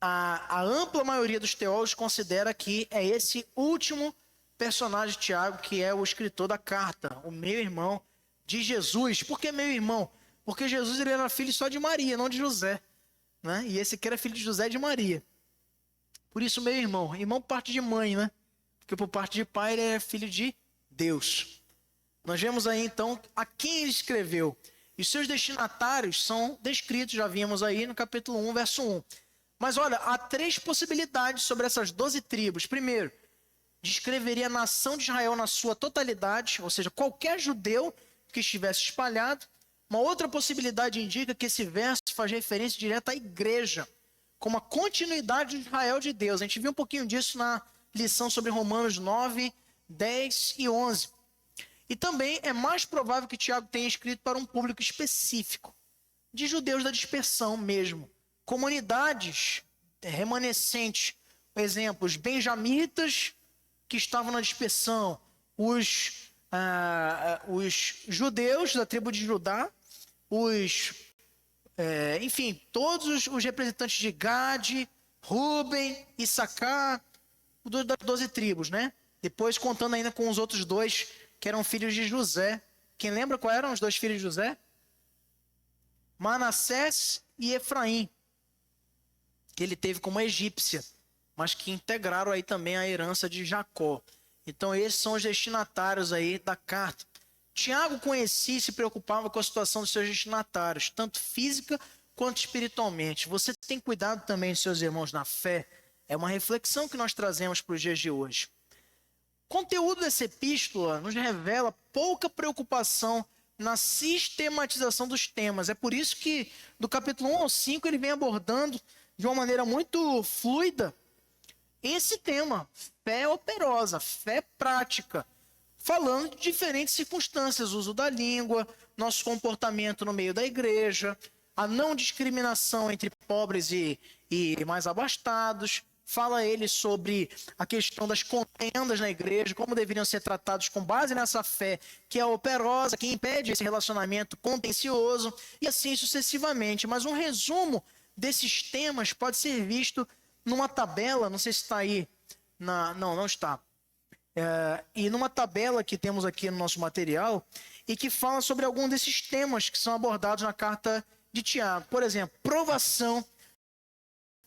a ampla maioria dos teólogos considera que é esse último personagem, Tiago, que é o escritor da carta, o meio-irmão de Jesus. Por que meio-irmão? Porque Jesus ele era filho só de Maria, não de José, né? E esse aqui era filho de José e de Maria. Por isso meio-irmão. Irmão por parte de mãe, né? Porque por parte de pai ele é filho de Deus. Nós vemos aí então a quem ele escreveu. E seus destinatários são descritos, já vimos aí no capítulo 1, verso 1. Mas olha, há 3 possibilidades sobre essas 12 tribos. Primeiro, descreveria a nação de Israel na sua totalidade, ou seja, qualquer judeu que estivesse espalhado. Uma outra possibilidade indica que esse verso faz referência direta à igreja, como a continuidade de Israel de Deus. A gente viu um pouquinho disso na lição sobre Romanos 9, 10 e 11. E também é mais provável que Tiago tenha escrito para um público específico, de judeus da dispersão mesmo. Comunidades remanescentes, por exemplo, os benjamitas que estavam na dispersão, os judeus da tribo de Judá, enfim, todos os representantes de Gade, Ruben, Issacar, das 12 tribos, né? Depois contando ainda com os outros 2 que eram filhos de José. Quem lembra quais eram os 2 filhos de José? Manassés e Efraim, que ele teve como egípcia, mas que integraram aí também a herança de Jacó. Então esses são os destinatários aí da carta. Tiago conhecia e se preocupava com a situação dos seus destinatários, tanto física quanto espiritualmente. Você tem cuidado também de seus irmãos na fé? É uma reflexão que nós trazemos para os dias de hoje. O conteúdo dessa epístola nos revela pouca preocupação na sistematização dos temas. É por isso que do capítulo 1 ao 5 ele vem abordando de uma maneira muito fluida esse tema, fé operosa, fé prática, falando de diferentes circunstâncias, uso da língua, nosso comportamento no meio da igreja, a não discriminação entre pobres e mais abastados. Fala ele sobre a questão das contendas na igreja, como deveriam ser tratados com base nessa fé que é operosa, que impede esse relacionamento contencioso, e assim sucessivamente. Mas um resumo desses temas pode ser visto numa tabela, não sei se está aí, não está. E numa tabela que temos aqui no nosso material, e que fala sobre algum desses temas que são abordados na carta de Tiago. Por exemplo, provação,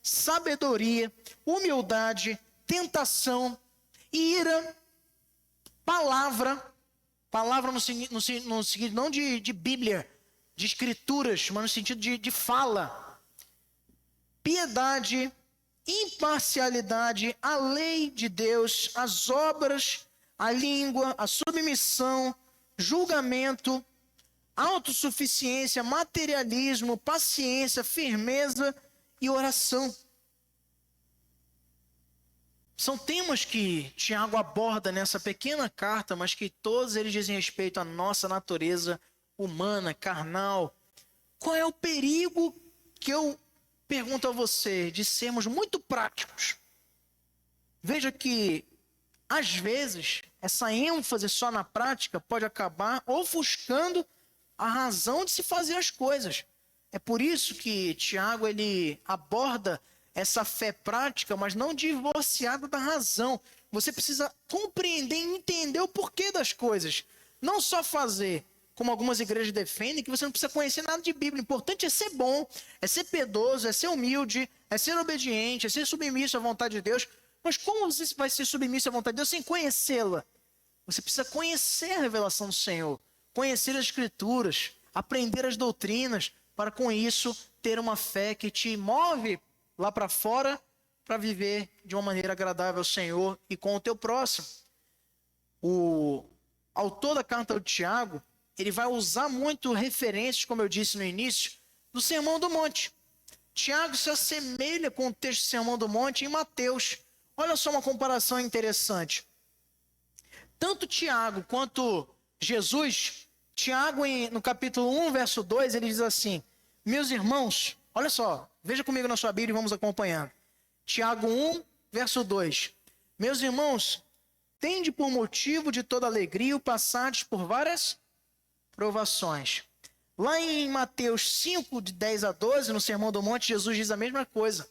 sabedoria, humildade, tentação, ira, palavra no sentido não de Bíblia, de escrituras, mas no sentido de fala, piedade, imparcialidade, a lei de Deus, as obras, a língua, a submissão, julgamento, autossuficiência, materialismo, paciência, firmeza e oração. São temas que Tiago aborda nessa pequena carta, mas que todos eles dizem respeito à nossa natureza humana, carnal. Qual é o perigo que eu pergunto a você de sermos muito práticos? Veja que, às vezes, essa ênfase só na prática pode acabar ofuscando a razão de se fazer as coisas. É por isso que Tiago ele aborda essa fé prática, mas não divorciada da razão. Você precisa compreender e entender o porquê das coisas. Não só fazer, como algumas igrejas defendem, que você não precisa conhecer nada de Bíblia. O importante é ser bom, é ser piedoso, é ser humilde, é ser obediente, é ser submisso à vontade de Deus. Mas como você vai ser submisso à vontade de Deus sem conhecê-la? Você precisa conhecer a revelação do Senhor, conhecer as Escrituras, aprender as doutrinas, para com isso ter uma fé que te move lá para fora para viver de uma maneira agradável ao Senhor e com o teu próximo. O autor da carta de Tiago, ele vai usar muito referências, como eu disse no início, do Sermão do Monte. Tiago se assemelha com o texto do Sermão do Monte em Mateus. Olha só uma comparação interessante. Tanto Tiago quanto Jesus, Tiago, no capítulo 1, verso 2, ele diz assim: meus irmãos, olha só, veja comigo na sua Bíblia e vamos acompanhando. Tiago 1, verso 2. Meus irmãos, tende por motivo de toda alegria o passardes por várias provações. Lá em Mateus 5, de 10 a 12, no Sermão do Monte, Jesus diz a mesma coisa.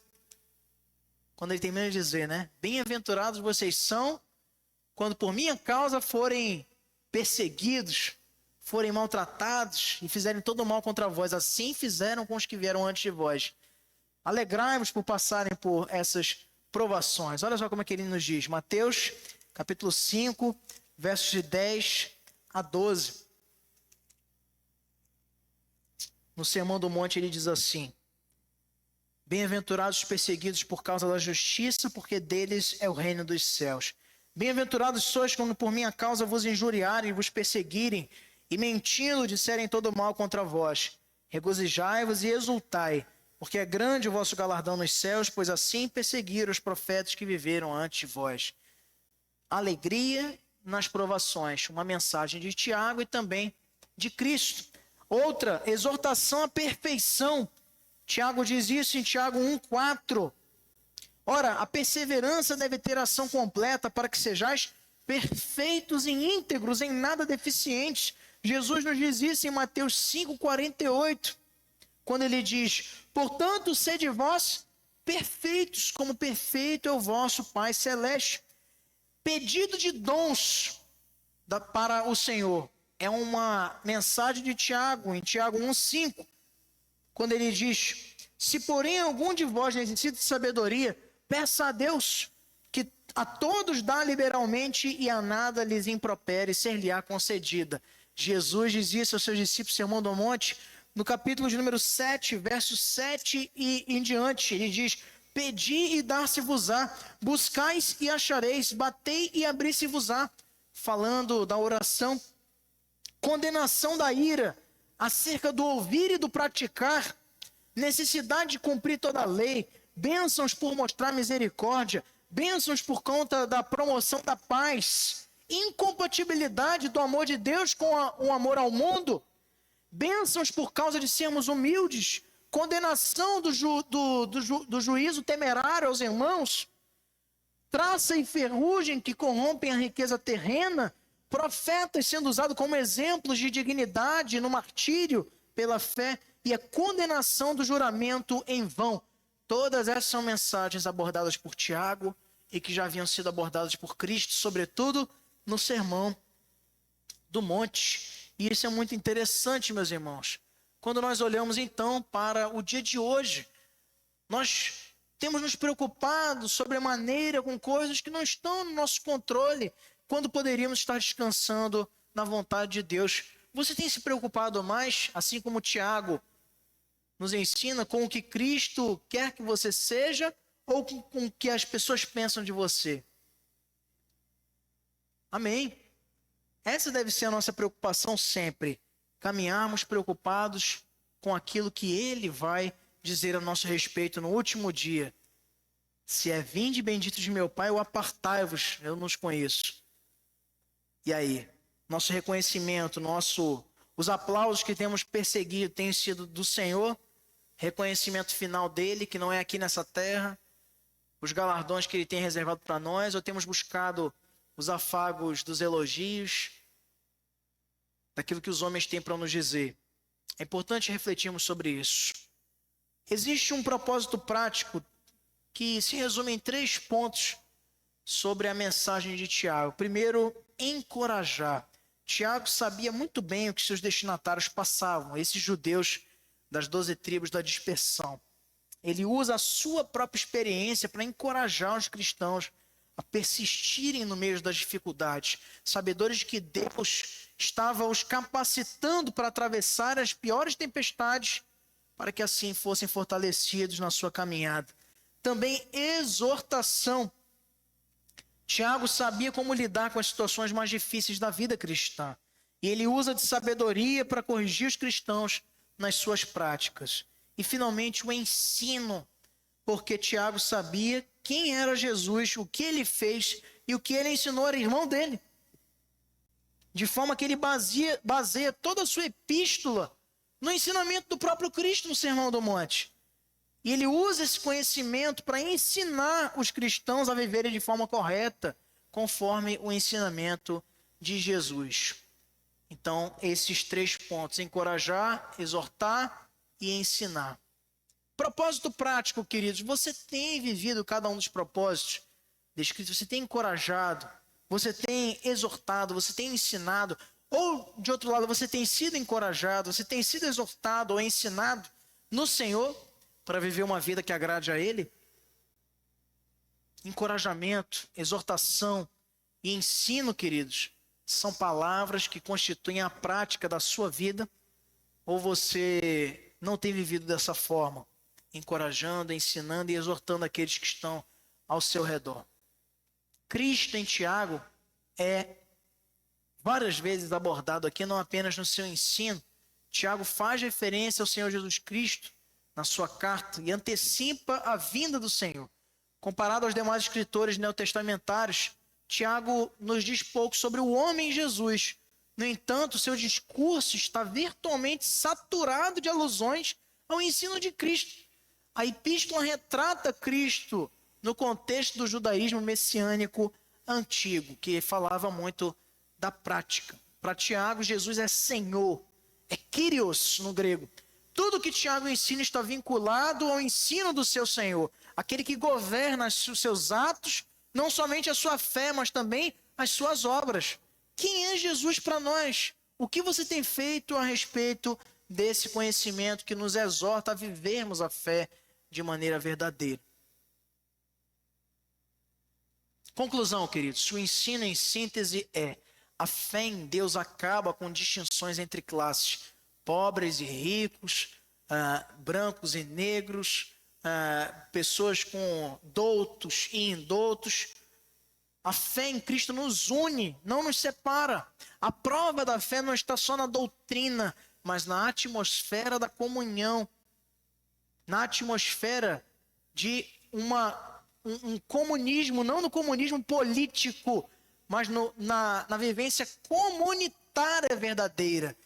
Quando ele termina de dizer, né? Bem-aventurados vocês são, quando por minha causa forem perseguidos, forem maltratados e fizerem todo o mal contra vós. Assim fizeram com os que vieram antes de vós. Alegrai-vos por passarem por essas provações. Olha só como é que ele nos diz. Mateus, capítulo 5, versos de 10 a 12. No Sermão do Monte ele diz assim: bem-aventurados os perseguidos por causa da justiça, porque deles é o reino dos céus. Bem-aventurados sois quando por minha causa vos injuriarem e vos perseguirem, e mentindo disserem todo mal contra vós. Regozijai-vos e exultai, porque é grande o vosso galardão nos céus, pois assim perseguiram os profetas que viveram antes de vós. Alegria nas provações, uma mensagem de Tiago e também de Cristo. Outra, exortação à perfeição. Tiago diz isso em Tiago 1,4. Ora, a perseverança deve ter ação completa para que sejais perfeitos e íntegros, em nada deficientes. Jesus nos diz isso em Mateus 5,48, quando ele diz: portanto, sede vós perfeitos, como perfeito é o vosso Pai Celeste. Pedido de dons para o Senhor. É uma mensagem de Tiago, em Tiago 1,5, quando ele diz: se porém algum de vós necessita de sabedoria, peça a Deus, que a todos dá liberalmente e a nada lhes impropere, ser-lhe-á concedida. Jesus diz isso aos seus discípulos, Sermão do Monte, no capítulo de número 7, verso 7 e em diante. Ele diz: pedi e dar-se-vos-á, buscais e achareis, batei e abri-se-vos-á. Falando da oração, condenação da ira, acerca do ouvir e do praticar, necessidade de cumprir toda a lei, bênçãos por mostrar misericórdia, bênçãos por conta da promoção da paz, incompatibilidade do amor de Deus com o amor ao mundo, bênçãos por causa de sermos humildes, condenação do juízo temerário aos irmãos, traça e ferrugem que corrompem a riqueza terrena, profetas sendo usados como exemplos de dignidade no martírio pela fé e a condenação do juramento em vão. Todas essas são mensagens abordadas por Tiago e que já haviam sido abordadas por Cristo, sobretudo no Sermão do Monte. E isso é muito interessante, meus irmãos. Quando nós olhamos então para o dia de hoje, nós temos nos preocupado sobremaneira com coisas que não estão no nosso controle, quando poderíamos estar descansando na vontade de Deus. Você tem se preocupado mais, assim como Tiago nos ensina, com o que Cristo quer que você seja ou com o que as pessoas pensam de você? Amém? Essa deve ser a nossa preocupação sempre. Caminharmos preocupados com aquilo que Ele vai dizer a nosso respeito no último dia. Se é vinde bendito de meu Pai, ou apartai-vos, eu não os conheço. E aí? Nosso reconhecimento, os aplausos que temos perseguido têm sido do Senhor, reconhecimento final dele, que não é aqui nessa terra, os galardões que ele tem reservado para nós, ou temos buscado os afagos dos elogios, daquilo que os homens têm para nos dizer? É importante refletirmos sobre isso. Existe um propósito prático que se resume em 3 pontos sobre a mensagem de Tiago. Primeiro, encorajar. Tiago sabia muito bem o que seus destinatários passavam, esses judeus das 12 tribos da dispersão. Ele usa a sua própria experiência para encorajar os cristãos a persistirem no meio das dificuldades, sabedores de que Deus estava os capacitando para atravessar as piores tempestades, para que assim fossem fortalecidos na sua caminhada. Também exortação. Tiago sabia como lidar com as situações mais difíceis da vida cristã. E ele usa de sabedoria para corrigir os cristãos nas suas práticas. E finalmente o ensino, porque Tiago sabia quem era Jesus, o que ele fez e o que ele ensinou ao irmão dele. de forma que ele baseia toda a sua epístola no ensinamento do próprio Cristo no Sermão do Monte. E ele usa esse conhecimento para ensinar os cristãos a viverem de forma correta, conforme o ensinamento de Jesus. Então, esses 3 pontos: encorajar, exortar e ensinar. Propósito prático, queridos: você tem vivido cada um dos propósitos descritos? Você tem encorajado, você tem exortado, você tem ensinado? Ou, de outro lado, você tem sido encorajado, você tem sido exortado ou ensinado no Senhor para viver uma vida que agrade a Ele? Encorajamento, exortação e ensino, queridos, são palavras que constituem a prática da sua vida? Ou você não tem vivido dessa forma, encorajando, ensinando e exortando aqueles que estão ao seu redor? Cristo em Tiago é várias vezes abordado aqui, não apenas no seu ensino. Tiago faz referência ao Senhor Jesus Cristo na sua carta e antecipa a vinda do Senhor. Comparado aos demais escritores neotestamentários, Tiago nos diz pouco sobre o homem Jesus. No entanto, seu discurso está virtualmente saturado de alusões ao ensino de Cristo. A epístola retrata Cristo no contexto do judaísmo messiânico antigo, que falava muito da prática. Para Tiago, Jesus é Senhor, é Kyrios no grego. Tudo que Tiago ensina está vinculado ao ensino do seu Senhor, aquele que governa os seus atos, não somente a sua fé, mas também as suas obras. Quem é Jesus para nós? O que você tem feito a respeito desse conhecimento que nos exorta a vivermos a fé de maneira verdadeira? Conclusão, queridos: o ensino em síntese é: a fé em Deus acaba com distinções entre classes, pobres e ricos, brancos e negros, pessoas com doutos e indoutos. A fé em Cristo nos une, não nos separa. A prova da fé não está só na doutrina, mas na atmosfera da comunhão, na atmosfera de um comunismo, não no comunismo político, mas na vivência comunitária verdadeira,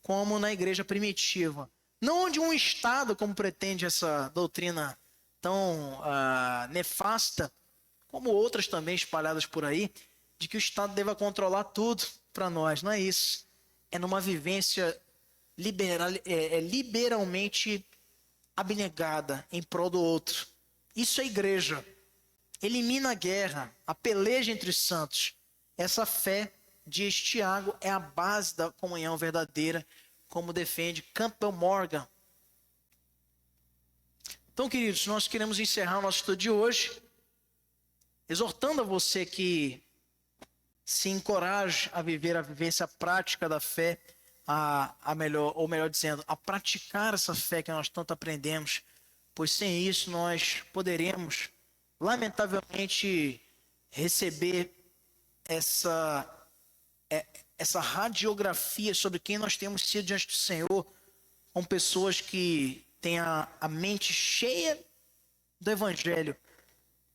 como na igreja primitiva. Não de um Estado, como pretende essa doutrina tão nefasta, como outras também espalhadas por aí, de que o Estado deva controlar tudo para nós. Não é isso. É numa vivência liberalmente abnegada em prol do outro. Isso é igreja. Elimina a guerra, a peleja entre os santos. Essa fé, diz Tiago, é a base da comunhão verdadeira, como defende Campbell Morgan. Então, queridos, nós queremos encerrar o nosso estudo de hoje exortando a você que se encoraje a viver a vivência prática da fé, ou melhor dizendo, a praticar essa fé que nós tanto aprendemos, pois sem isso nós poderemos, lamentavelmente, receber essa radiografia sobre quem nós temos sido diante do Senhor, com pessoas que têm a mente cheia do Evangelho,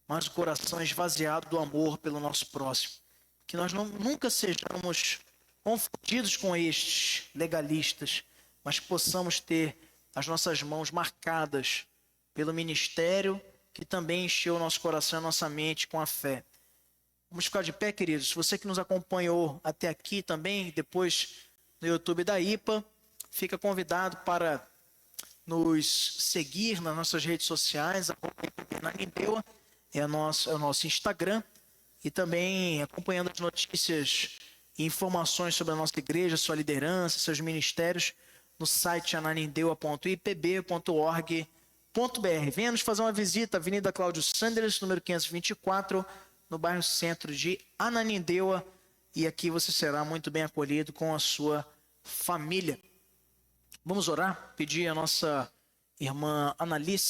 mas o coração esvaziado do amor pelo nosso próximo. Que nós nunca sejamos confundidos com estes legalistas, mas possamos ter as nossas mãos marcadas pelo ministério que também encheu o nosso coração e a nossa mente com a fé. Vamos ficar de pé, queridos. Você que nos acompanhou até aqui também, depois no YouTube da IPA, fica convidado para nos seguir nas nossas redes sociais, a Ananindeua é o nosso Instagram, e também acompanhando as notícias e informações sobre a nossa igreja, sua liderança, seus ministérios, no site ananindeua.ipb.org.br. Venha nos fazer uma visita, Avenida Cláudio Sanders, número 524, no bairro Centro de Ananindeua, e aqui você será muito bem acolhido com a sua família. Vamos orar, pedir a nossa irmã Analice